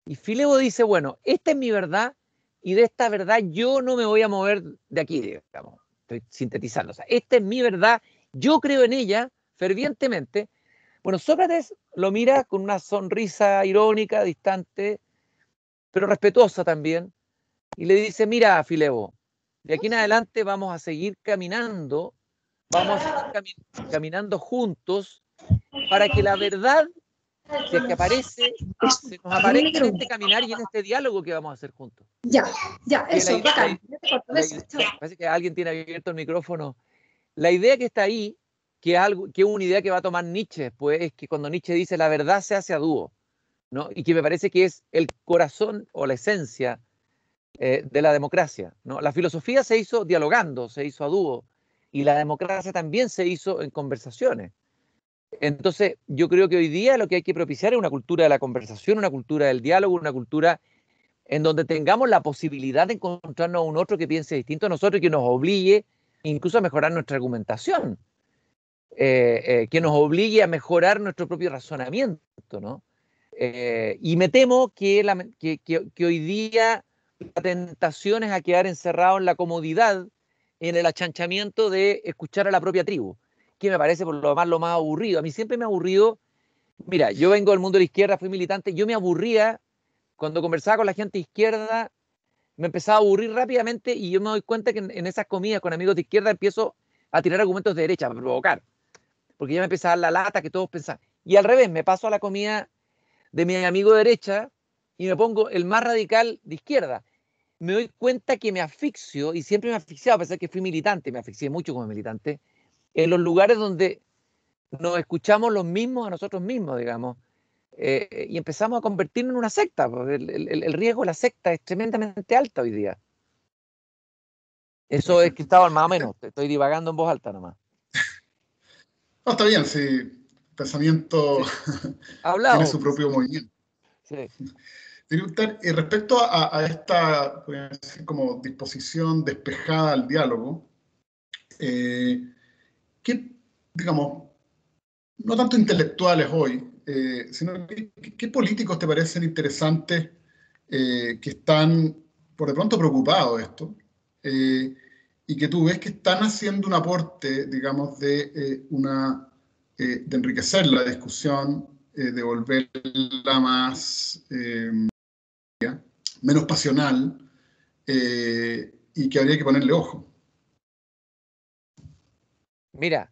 Speaker 2: y Filebo dice, bueno, esta es mi verdad, y de esta verdad yo no me voy a mover de aquí, digamos. Estoy sintetizando. O sea, esta es mi verdad, yo creo en ella fervientemente. Bueno, Sócrates lo mira con una sonrisa irónica, distante, pero respetuosa también, y le dice, mira, Filebo, de aquí en adelante vamos a seguir caminando, vamos a seguir caminando juntos, para que la verdad, si es que aparece, se nos aparezca en este caminar y en este diálogo que vamos a hacer juntos.
Speaker 3: Ya, eso, bacán.
Speaker 2: Parece que alguien tiene abierto el micrófono. La idea que está ahí, que es una idea que va a tomar Nietzsche después, es que cuando Nietzsche dice la verdad se hace a dúo, ¿no? Y que me parece que es el corazón o la esencia de la democracia, ¿no? La filosofía se hizo dialogando, se hizo a dúo, y la democracia también se hizo en conversaciones. Entonces, yo creo que hoy día lo que hay que propiciar es una cultura de la conversación, una cultura del diálogo, una cultura en donde tengamos la posibilidad de encontrarnos a un otro que piense distinto a nosotros y que nos obligue incluso a mejorar nuestra argumentación, que nos obligue a mejorar nuestro propio razonamiento, ¿no? Y me temo que hoy día la tentación es a quedar encerrado en la comodidad, en el achanchamiento de escuchar a la propia tribu, que me parece por lo más aburrido. A mí siempre me ha aburrido. Mira, yo vengo del mundo de la izquierda, fui militante, yo me aburría cuando conversaba con la gente de izquierda, me empezaba a aburrir rápidamente, y yo me doy cuenta que en esas comidas con amigos de izquierda empiezo a tirar argumentos de derecha para provocar, porque ya me empezaba a dar la lata que todos pensaban. Y al revés, me paso a la comida de mi amigo de derecha y me pongo el más radical de izquierda. Me doy cuenta que me asfixio, y siempre me he asfixiado, a pesar de que fui militante, me asfixié mucho como militante, en los lugares donde nos escuchamos los mismos a nosotros mismos, digamos, y empezamos a convertirnos en una secta. El riesgo de la secta es tremendamente alto hoy día. Eso es, Cristóbal, más o menos. Estoy divagando en voz alta nomás.
Speaker 1: No, está bien, sí. El pensamiento tiene su propio movimiento.
Speaker 2: Sí.
Speaker 1: Preguntar, respecto a esta, podría decir, como disposición despejada al diálogo, ¿qué, digamos, no tanto intelectuales hoy, sino qué políticos te parecen interesantes que están por de pronto preocupados de esto, y que tú ves que están haciendo un aporte, digamos, de enriquecer la discusión, de volverla más, menos pasional, y que habría que ponerle ojo.
Speaker 2: Mira,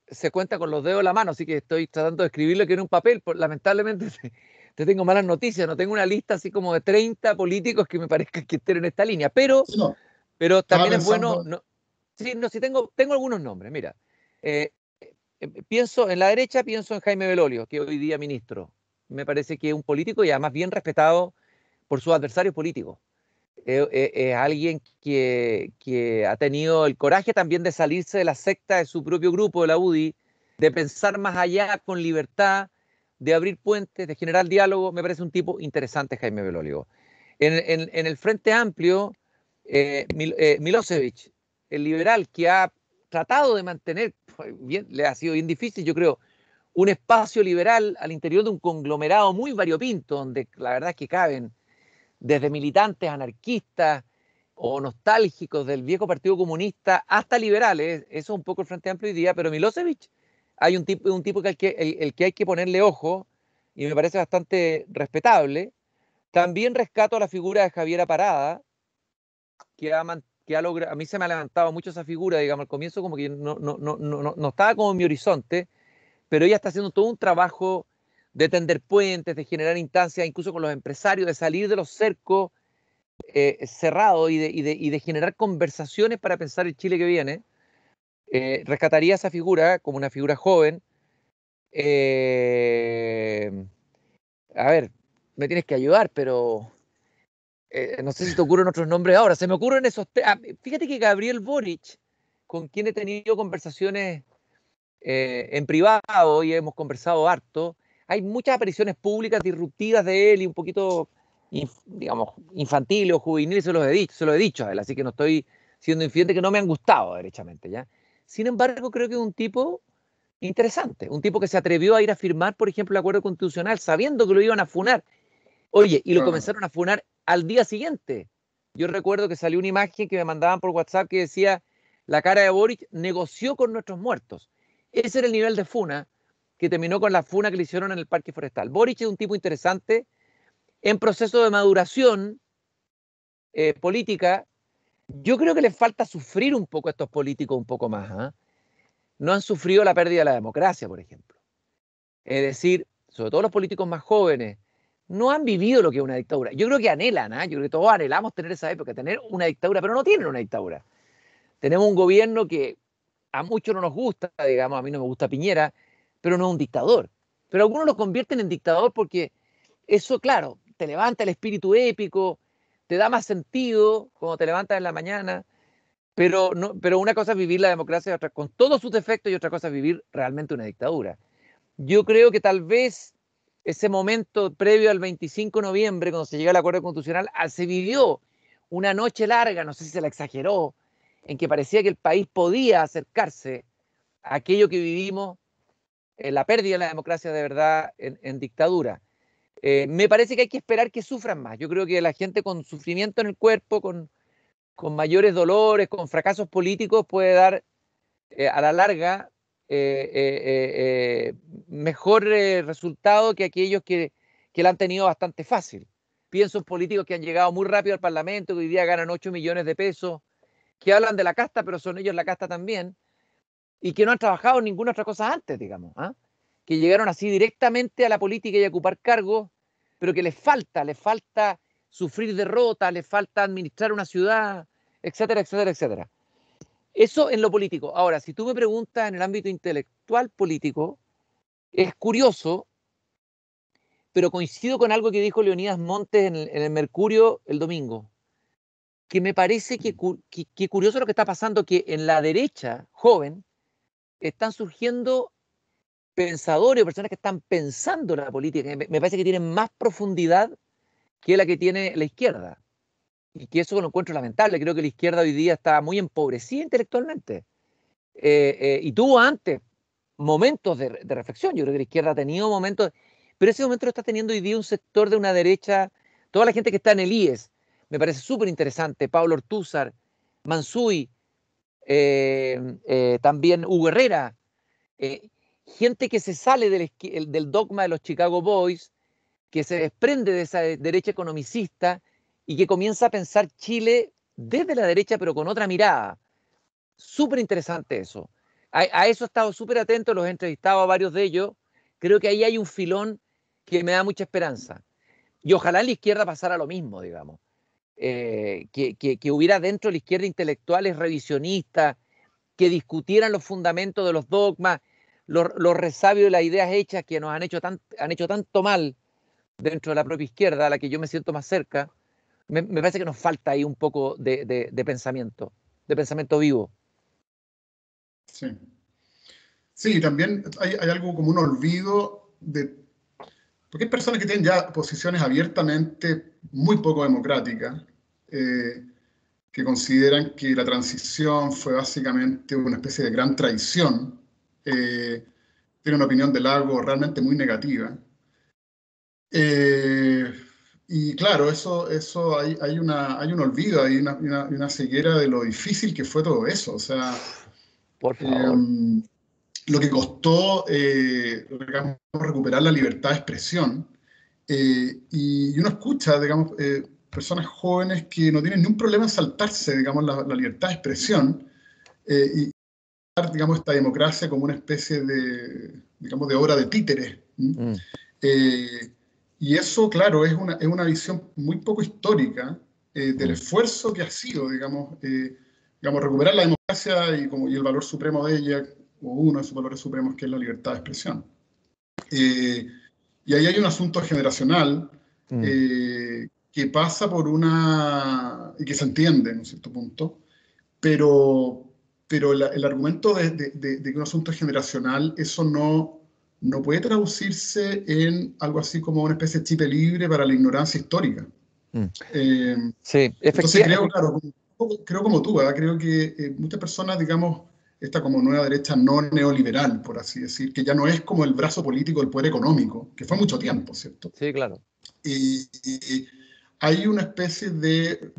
Speaker 2: se cuenta con los dedos de la mano, así que estoy tratando de escribirlo que en un papel. Lamentablemente te tengo malas noticias, no tengo una lista así como de 30 políticos que me parezca que estén en esta línea, pero,
Speaker 1: Sí, no,
Speaker 2: pero
Speaker 1: estaba
Speaker 2: también es bueno,
Speaker 1: pensando,
Speaker 2: no, sí, no, sí tengo algunos nombres, mira. Eh, Pienso en la derecha, pienso en Jaime Belolio, que hoy día ministro. Me parece que es un político y además bien respetado por sus adversarios políticos. Es alguien que ha tenido el coraje también de salirse de la secta de su propio grupo, de la UDI, de pensar más allá con libertad, de abrir puentes, de generar diálogo. Me parece un tipo interesante, Jaime Belolio. En el Frente Amplio, Milosevic, el liberal que ha tratado de mantener, bien, le ha sido bien difícil, yo creo, un espacio liberal al interior de un conglomerado muy variopinto, donde la verdad es que caben desde militantes anarquistas o nostálgicos del viejo Partido Comunista hasta liberales. Eso es un poco el Frente Amplio hoy día, pero Milosevic hay un tipo que el que hay que ponerle ojo y me parece bastante respetable. También rescato a la figura de Javiera Parada, que ha logrado, a mí se me ha levantado mucho esa figura, digamos, al comienzo como que no estaba como en mi horizonte, pero ella está haciendo todo un trabajo de tender puentes, de generar instancias, incluso con los empresarios, de salir de los cercos cerrados y de generar conversaciones para pensar el Chile que viene. Rescataría esa figura como una figura joven. Eh, a ver, me tienes que ayudar, pero no sé si te ocurren otros nombres ahora. Se me ocurren esos. Fíjate que Gabriel Boric, con quien he tenido conversaciones en privado y hemos conversado harto, hay muchas apariciones públicas disruptivas de él y un poquito, digamos, infantiles o juveniles, se lo he dicho a él, así que no estoy siendo infidente, que no me han gustado derechamente, ¿ya? Sin embargo, creo que es un tipo interesante, un tipo que se atrevió a ir a firmar, por ejemplo, el acuerdo constitucional, sabiendo que lo iban a funar. Oye, y lo comenzaron a funar al día siguiente. Yo recuerdo que salió una imagen que me mandaban por WhatsApp que decía, la cara de Boric negoció con nuestros muertos. Ese era el nivel de funa que terminó con la funa que le hicieron en el Parque Forestal. Boric es un tipo interesante, en proceso de maduración política. Yo creo que les falta sufrir un poco a estos políticos un poco más. No han sufrido la pérdida de la democracia, por ejemplo. Es decir, sobre todo los políticos más jóvenes, no han vivido lo que es una dictadura. Yo creo que anhelan, yo creo que todos anhelamos tener esa época, tener una dictadura, pero no tienen una dictadura. Tenemos un gobierno que a muchos no nos gusta, digamos, a mí no me gusta Piñera, pero no es un dictador. Pero algunos lo convierten en dictador porque eso, claro, te levanta el espíritu épico, te da más sentido cuando te levantas en la mañana, pero, no, pero una cosa es vivir la democracia otra, con todos sus defectos y otra cosa es vivir realmente una dictadura. Yo creo que tal vez ese momento previo al 25 de noviembre, cuando se llega al acuerdo constitucional, se vivió una noche larga, no sé si se la exageró, en que parecía que el país podía acercarse a aquello que vivimos, la pérdida de la democracia de verdad en dictadura. Me parece que hay que esperar que sufran más. Yo creo que la gente con sufrimiento en el cuerpo, con mayores dolores, con fracasos políticos, puede dar a la larga mejor resultado que aquellos que la han tenido bastante fácil. Pienso en políticos que han llegado muy rápido al Parlamento, que hoy día ganan 8 millones de pesos, que hablan de la casta, pero son ellos la casta también, y que no han trabajado en ninguna otra cosa antes, digamos, que llegaron así directamente a la política y a ocupar cargos, pero que les falta sufrir derrotas, les falta administrar una ciudad, etcétera, etcétera, etcétera. Eso en lo político. Ahora, si tú me preguntas en el ámbito intelectual político, es curioso, pero coincido con algo que dijo Leonidas Montes en el Mercurio el domingo, que me parece que curioso lo que está pasando, que en la derecha joven están surgiendo pensadores o personas que están pensando la política, que me parece que tienen más profundidad que la que tiene la izquierda. Y que eso lo encuentro lamentable. Creo que la izquierda hoy día está muy empobrecida intelectualmente. Y tuvo antes momentos de reflexión. Yo creo que la izquierda ha tenido momentos, pero ese momento lo está teniendo hoy día un sector de una derecha, toda la gente que está en el IES, me parece súper interesante, Pablo Ortúzar, Mansuy, también Hugo Herrera, gente que se sale del dogma de los Chicago Boys, que se desprende de esa derecha economicista, y que comienza a pensar Chile desde la derecha, pero con otra mirada. Súper interesante eso. A eso he estado súper atento, los he entrevistado a varios de ellos. Creo que ahí hay un filón que me da mucha esperanza. Y ojalá en la izquierda pasara lo mismo, digamos. Que hubiera dentro de la izquierda intelectuales revisionistas, que discutieran los fundamentos de los dogmas, los resabios de las ideas hechas que nos han hecho tanto mal dentro de la propia izquierda, a la que yo me siento más cerca. Me parece que nos falta ahí un poco de pensamiento vivo.
Speaker 1: Sí. Sí, también hay algo como un olvido porque hay personas que tienen ya posiciones abiertamente muy poco democráticas, que consideran que la transición fue básicamente una especie de gran traición, tienen una opinión del lago realmente muy negativa. Eh, y claro, eso hay un olvido, hay una ceguera de lo difícil que fue todo eso. O sea,
Speaker 2: Por favor.
Speaker 1: lo que costó, digamos, recuperar la libertad de expresión. Y uno escucha, digamos, personas jóvenes que no tienen ningún problema en saltarse, digamos, la libertad de expresión, y digamos, esta democracia como una especie de, digamos, de obra de títeres. Eh, y eso, claro, es una visión muy poco histórica del esfuerzo que ha sido, digamos, recuperar la democracia y el valor supremo de ella, o uno de sus valores supremos, que es la libertad de expresión. Y ahí hay un asunto generacional que pasa por y que se entiende en un cierto punto, pero el argumento de que un asunto es generacional, eso no puede traducirse en algo así como una especie de chip libre para la ignorancia histórica.
Speaker 2: Sí,
Speaker 1: Entonces creo, claro, creo como tú, ¿verdad? Creo que muchas personas, digamos, esta como nueva derecha no neoliberal, por así decir, que ya no es como el brazo político del poder económico, que fue mucho tiempo, ¿cierto?
Speaker 2: Sí, claro.
Speaker 1: Y hay una especie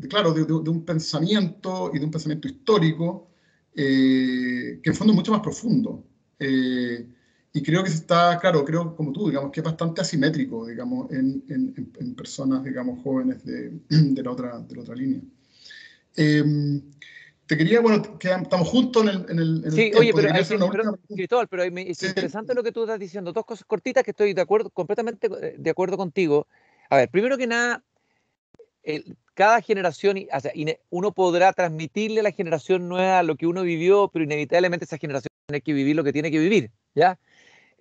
Speaker 1: claro, de un pensamiento y de un pensamiento histórico que en fondo es mucho más profundo. Y creo que claro, creo como tú, digamos, que es bastante asimétrico, digamos, en personas, digamos, jóvenes de la otra línea. Te quería, bueno, que estamos juntos en el
Speaker 2: Sí,
Speaker 1: tiempo.
Speaker 2: oye, pero,
Speaker 1: Te quería hacer una última pregunta.
Speaker 2: Cristóbal, pero es
Speaker 1: Sí,
Speaker 2: interesante lo que tú estás diciendo. Dos cosas cortitas que estoy de acuerdo, completamente de acuerdo contigo. A ver, primero que nada, cada generación, o sea, uno podrá transmitirle a la generación nueva lo que uno vivió, pero inevitablemente esa generación tiene que vivir lo que tiene que vivir, ¿ya?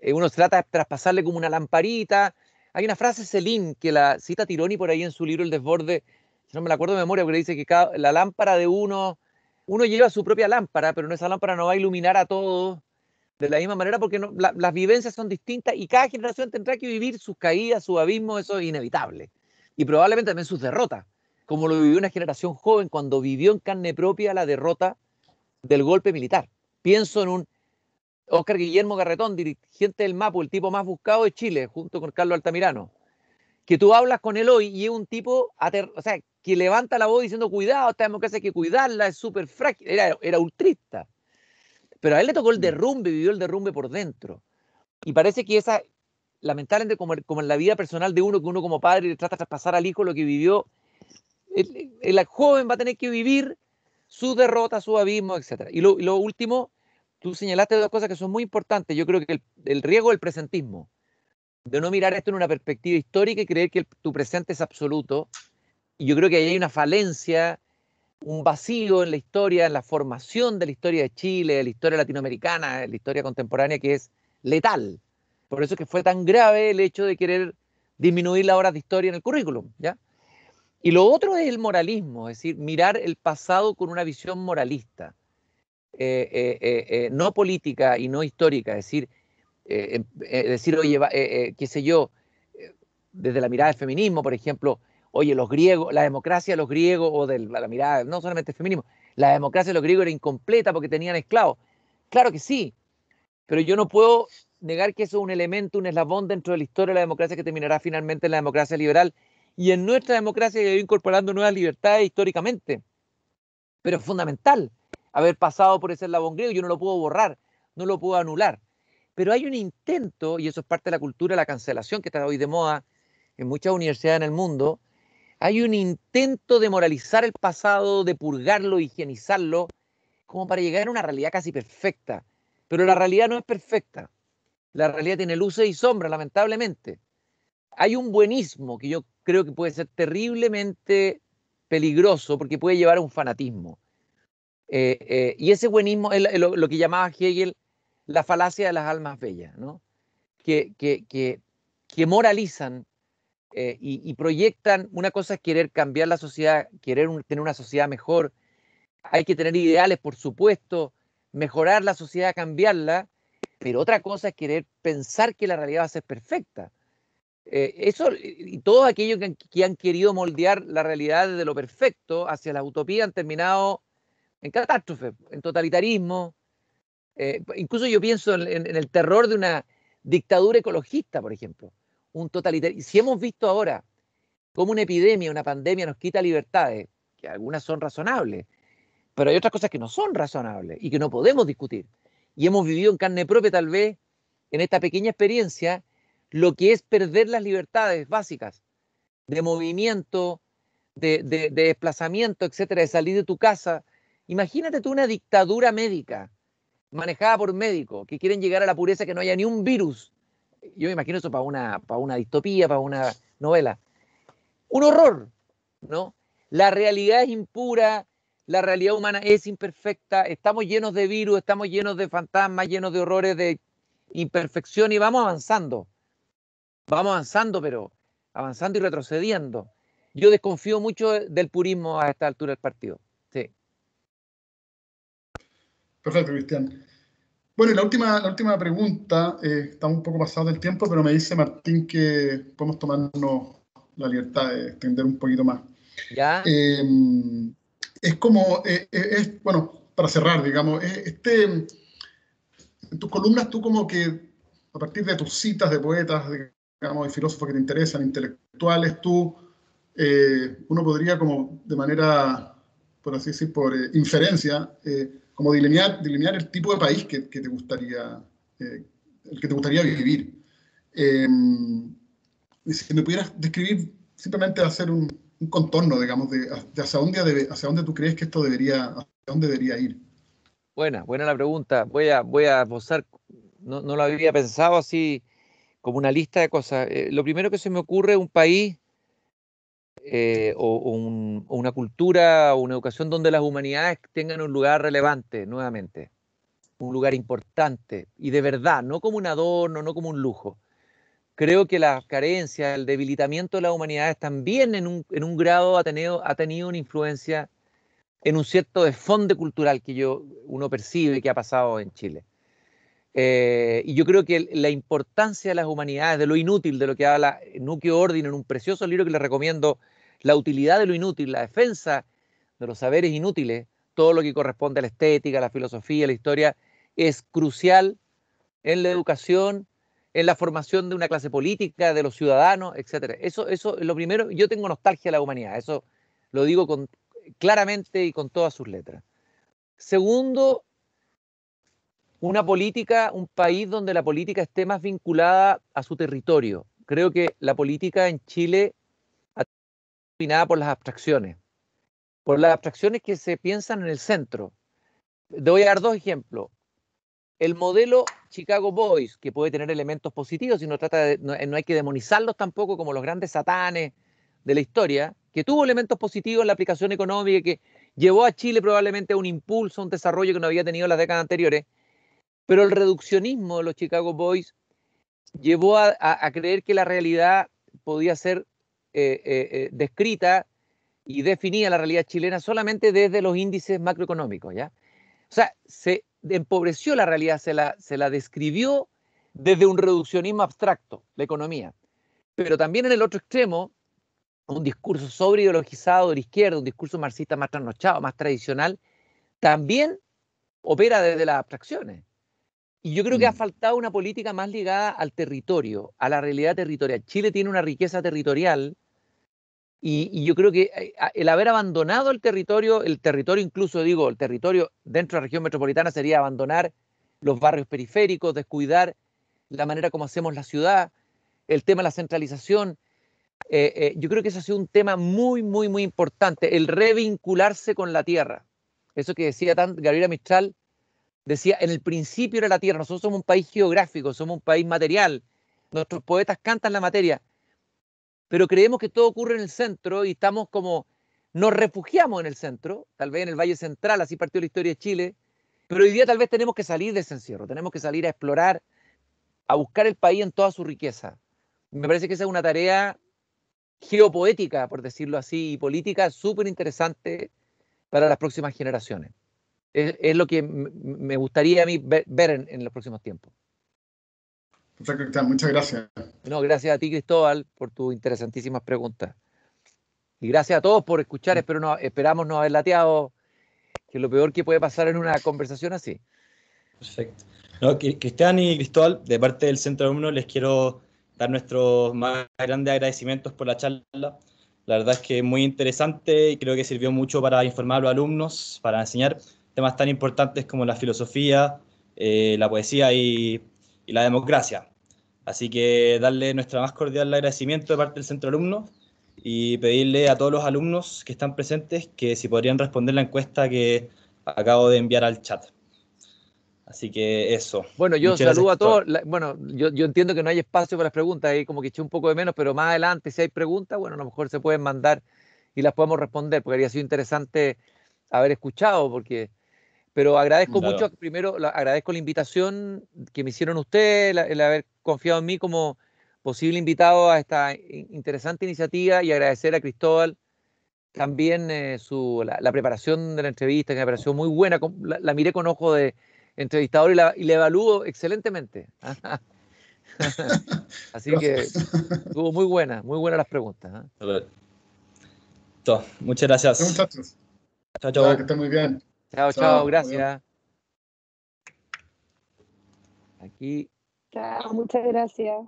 Speaker 2: Uno trata de traspasarle como una lamparita. Hay una frase Celine que la cita Tironi por ahí en su libro El Desborde, si no me la acuerdo de memoria, porque dice que la lámpara de uno lleva su propia lámpara, pero esa lámpara no va a iluminar a todos de la misma manera porque las vivencias son distintas y cada generación tendrá que vivir sus caídas, sus abismos, eso es inevitable. Y probablemente también sus derrotas, como lo vivió una generación joven cuando vivió en carne propia la derrota del golpe militar. Pienso en un Óscar Guillermo Garretón, dirigente del MAPU, el tipo más buscado de Chile, junto con Carlos Altamirano, que tú hablas con él hoy y es un tipo, o sea, que levanta la voz diciendo, cuidado, esta democracia hay que cuidarla, es súper frágil, era ultrista. Pero a él le tocó el derrumbe, vivió el derrumbe por dentro. Y parece que lamentablemente, como en la vida personal de uno, que uno como padre le trata de traspasar al hijo lo que vivió, el joven va a tener que vivir su derrota, su abismo, etc. Y lo último, tú señalaste dos cosas que son muy importantes. Yo creo que el riesgo del presentismo, de no mirar esto en una perspectiva histórica y creer que tu presente es absoluto. Y yo creo que ahí hay una falencia, un vacío en la historia, en la formación de la historia de Chile, de la historia latinoamericana, de la historia contemporánea, que es letal. Por eso es que fue tan grave el hecho de querer disminuir las horas de historia en el currículum, ¿ya? Y lo otro es el moralismo, es decir, mirar el pasado con una visión moralista, no política y no histórica, es decir, oye, qué sé yo, desde la mirada del feminismo, por ejemplo, oye, los griegos, la democracia de los griegos, o de la mirada, no solamente del feminismo, la democracia de los griegos era incompleta porque tenían esclavos. Claro que sí, pero yo no puedo negar que eso es un elemento, un eslabón dentro de la historia de la democracia que terminará finalmente en la democracia liberal. Y en nuestra democracia ha ido incorporando nuevas libertades históricamente. Pero es fundamental haber pasado por ese eslabón griego, yo no lo puedo borrar, no lo puedo anular. Pero hay un intento, y eso es parte de la cultura de la cancelación que está hoy de moda en muchas universidades en el mundo, hay un intento de moralizar el pasado, de purgarlo, higienizarlo, como para llegar a una realidad casi perfecta. Pero la realidad no es perfecta. La realidad tiene luces y sombras, lamentablemente. Hay un buenismo que yo creo que puede ser terriblemente peligroso porque puede llevar a un fanatismo. Y ese buenismo es lo que llamaba Hegel la falacia de las almas bellas, ¿no? Que moralizan y proyectan. Una cosa es querer cambiar la sociedad, querer tener una sociedad mejor. Hay que tener ideales, por supuesto, mejorar la sociedad, cambiarla, pero otra cosa es querer pensar que la realidad va a ser perfecta. Eso, y todos aquellos que han querido moldear la realidad desde lo perfecto hacia la utopía han terminado en catástrofe, en totalitarismo. Incluso yo pienso en el terror de una dictadura ecologista, por ejemplo. Un totalitarismo. Si hemos visto ahora cómo una epidemia, una pandemia nos quita libertades, que algunas son razonables, pero hay otras cosas que no son razonables y que no podemos discutir. Y hemos vivido en carne propia, tal vez, en esta pequeña experiencia, lo que es perder las libertades básicas de movimiento, de desplazamiento, etcétera, de salir de tu casa. Imagínate tú una dictadura médica manejada por médicos que quieren llegar a la pureza, que no haya ni un virus. Yo me imagino eso para una distopía, para una novela. Un horror, ¿no? La realidad es impura, la realidad humana es imperfecta, estamos llenos de virus, estamos llenos de fantasmas, llenos de horrores, de imperfección, y vamos avanzando, pero avanzando y retrocediendo. Yo desconfío mucho del purismo a esta altura del partido. Sí.
Speaker 1: Perfecto, Cristian. Bueno, y la última pregunta, estamos un poco pasados del tiempo, pero me dice Martín que podemos tomarnos la libertad de extender un poquito más.
Speaker 2: ¿Ya?
Speaker 1: Es como, bueno, para cerrar, digamos, en tus columnas tú como que, a partir de tus citas de poetas, digamos, de filósofos que te interesan, intelectuales, uno podría como de manera, por así decir, por inferencia, como delinear el tipo de país que te gustaría, el que te gustaría vivir. Y si me pudieras describir, simplemente hacer un contorno, digamos, de hacia dónde tú crees que esto hacia dónde debería ir.
Speaker 2: Buena la pregunta. Voy a esbozar, no lo había pensado así como una lista de cosas. Lo primero que se me ocurre es un país o una cultura o una educación donde las humanidades tengan un lugar relevante nuevamente, un lugar importante y de verdad, no como un adorno, no como un lujo. Creo que la carencia, el debilitamiento de las humanidades también en un grado ha tenido una influencia en un cierto desfonde cultural que uno percibe que ha pasado en Chile. Y yo creo que la importancia de las humanidades, de lo inútil, de lo que habla Núquio Ordine en un precioso libro que les recomiendo, La utilidad de lo inútil, la defensa de los saberes inútiles, todo lo que corresponde a la estética, a la filosofía, a la historia, es crucial en la educación, en la formación de una clase política, de los ciudadanos, etc. Eso es lo primero. Yo tengo nostalgia de la humanidad, eso lo digo claramente y con todas sus letras. Segundo, una política, un país donde la política esté más vinculada a su territorio. Creo que la política en Chile ha sido dominada por las abstracciones que se piensan en el centro. Te voy a dar dos ejemplos. El modelo Chicago Boys, que puede tener elementos positivos, y no hay que demonizarlos tampoco como los grandes satanes de la historia, que tuvo elementos positivos en la aplicación económica, que llevó a Chile probablemente a un impulso, a un desarrollo que no había tenido en las décadas anteriores, pero el reduccionismo de los Chicago Boys llevó a creer que la realidad podía ser descrita y definida, la realidad chilena, solamente desde los índices macroeconómicos, ¿ya? O sea, se empobreció la realidad, se la describió desde un reduccionismo abstracto, la economía. Pero también en el otro extremo, un discurso sobreideologizado de la izquierda, un discurso marxista más trasnochado, más tradicional, también opera desde las abstracciones. Y yo creo que ha faltado una política más ligada al territorio, a la realidad territorial. Chile tiene una riqueza territorial y yo creo que el haber abandonado el territorio incluso, digo, el territorio dentro de la región metropolitana sería abandonar los barrios periféricos, descuidar la manera como hacemos la ciudad, el tema de la centralización. yo creo que eso ha sido un tema muy, muy, muy importante, el revincularse con la tierra. Eso que decía Gabriela Mistral, decía, en el principio era la tierra, nosotros somos un país geográfico, somos un país material, nuestros poetas cantan la materia, pero creemos que todo ocurre en el centro y estamos como, nos refugiamos en el centro, tal vez en el Valle Central, así partió la historia de Chile, pero hoy día tal vez tenemos que salir de ese encierro, tenemos que salir a explorar, a buscar el país en toda su riqueza. Me parece que esa es una tarea geopoética, por decirlo así, y política súper interesante para las próximas generaciones. Es lo que me gustaría a mí ver en los próximos tiempos.
Speaker 1: Perfecto, Cristian, muchas gracias.
Speaker 2: No, gracias a ti, Cristóbal, por tus interesantísimas preguntas. Y gracias a todos por escuchar. Esperamos no haber lateado, que es lo peor que puede pasar en una conversación así.
Speaker 4: Perfecto. No, Cristian y Cristóbal, de parte del Centro Alumno, les quiero dar nuestros más grandes agradecimientos por la charla. La verdad es que es muy interesante y creo que sirvió mucho para informar a los alumnos, para enseñar temas tan importantes como la filosofía, la poesía y la democracia. Así que darle nuestro más cordial agradecimiento de parte del Centro Alumno y pedirle a todos los alumnos que están presentes que si podrían responder la encuesta que acabo de enviar al chat. Así que eso.
Speaker 2: Bueno, yo
Speaker 4: Muchas
Speaker 2: saludo
Speaker 4: gracias,
Speaker 2: a todos. Bueno, yo entiendo que no hay espacio para las preguntas, ahí como que eché un poco de menos, pero más adelante, si hay preguntas, bueno, a lo mejor se pueden mandar y las podemos responder, porque habría sido interesante haber escuchado, pero agradezco
Speaker 4: Claro.
Speaker 2: mucho, primero agradezco la invitación que me hicieron ustedes, el haber confiado en mí como posible invitado a esta interesante iniciativa y agradecer a Cristóbal también la preparación de la entrevista, que me pareció muy buena, la miré con ojo de entrevistador y la evalúo excelentemente. Así que estuvo muy buenas las preguntas.
Speaker 4: Muchas gracias.
Speaker 1: Muchachos.
Speaker 4: Chao,
Speaker 1: Ya,
Speaker 4: chao.
Speaker 1: que estén muy bien.
Speaker 2: Chao,
Speaker 1: Chao,
Speaker 2: gracias. Aquí.
Speaker 3: Chao, muchas gracias.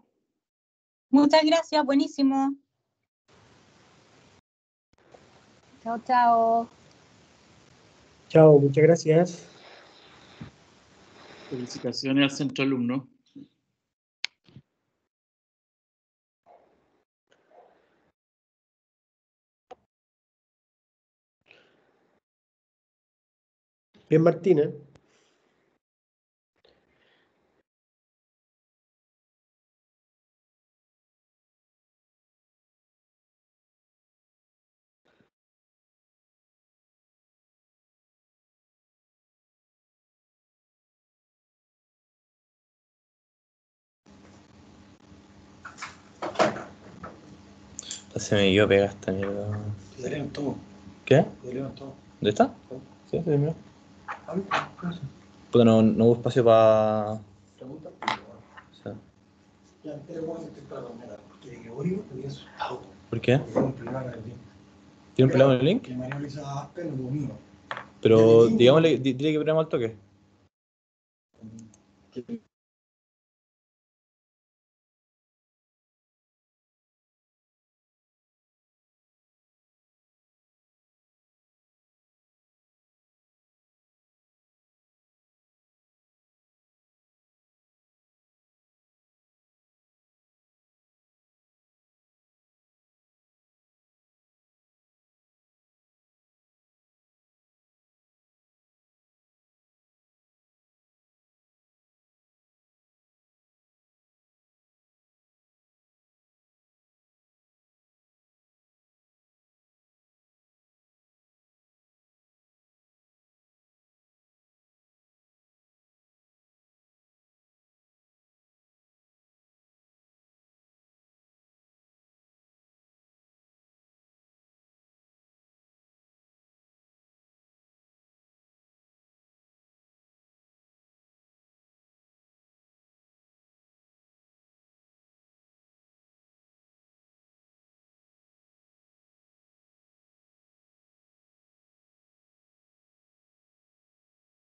Speaker 5: Muchas gracias, buenísimo.
Speaker 3: Chao, chao.
Speaker 6: Chao, muchas gracias.
Speaker 7: Felicitaciones al Centro Alumno.
Speaker 6: Bien, Martina.
Speaker 4: Se me dio pega esta mierda.
Speaker 8: Se levantó.
Speaker 4: ¿Qué?
Speaker 8: Se levantó.
Speaker 4: ¿Dónde está? Sí, se terminó. Puta, no hubo espacio para...
Speaker 8: Pregunta.
Speaker 4: Sí.
Speaker 8: Ya, pero bueno, estoy para dormir. Porque Gregorio tenía asustado.
Speaker 4: ¿Por qué?
Speaker 8: Tiene un problema en el link.
Speaker 4: ¿Tiene un problema en el link?
Speaker 8: Que María Luisa Aspe lo dominó.
Speaker 4: Pero digámosle, dile que programa al toque.
Speaker 8: Que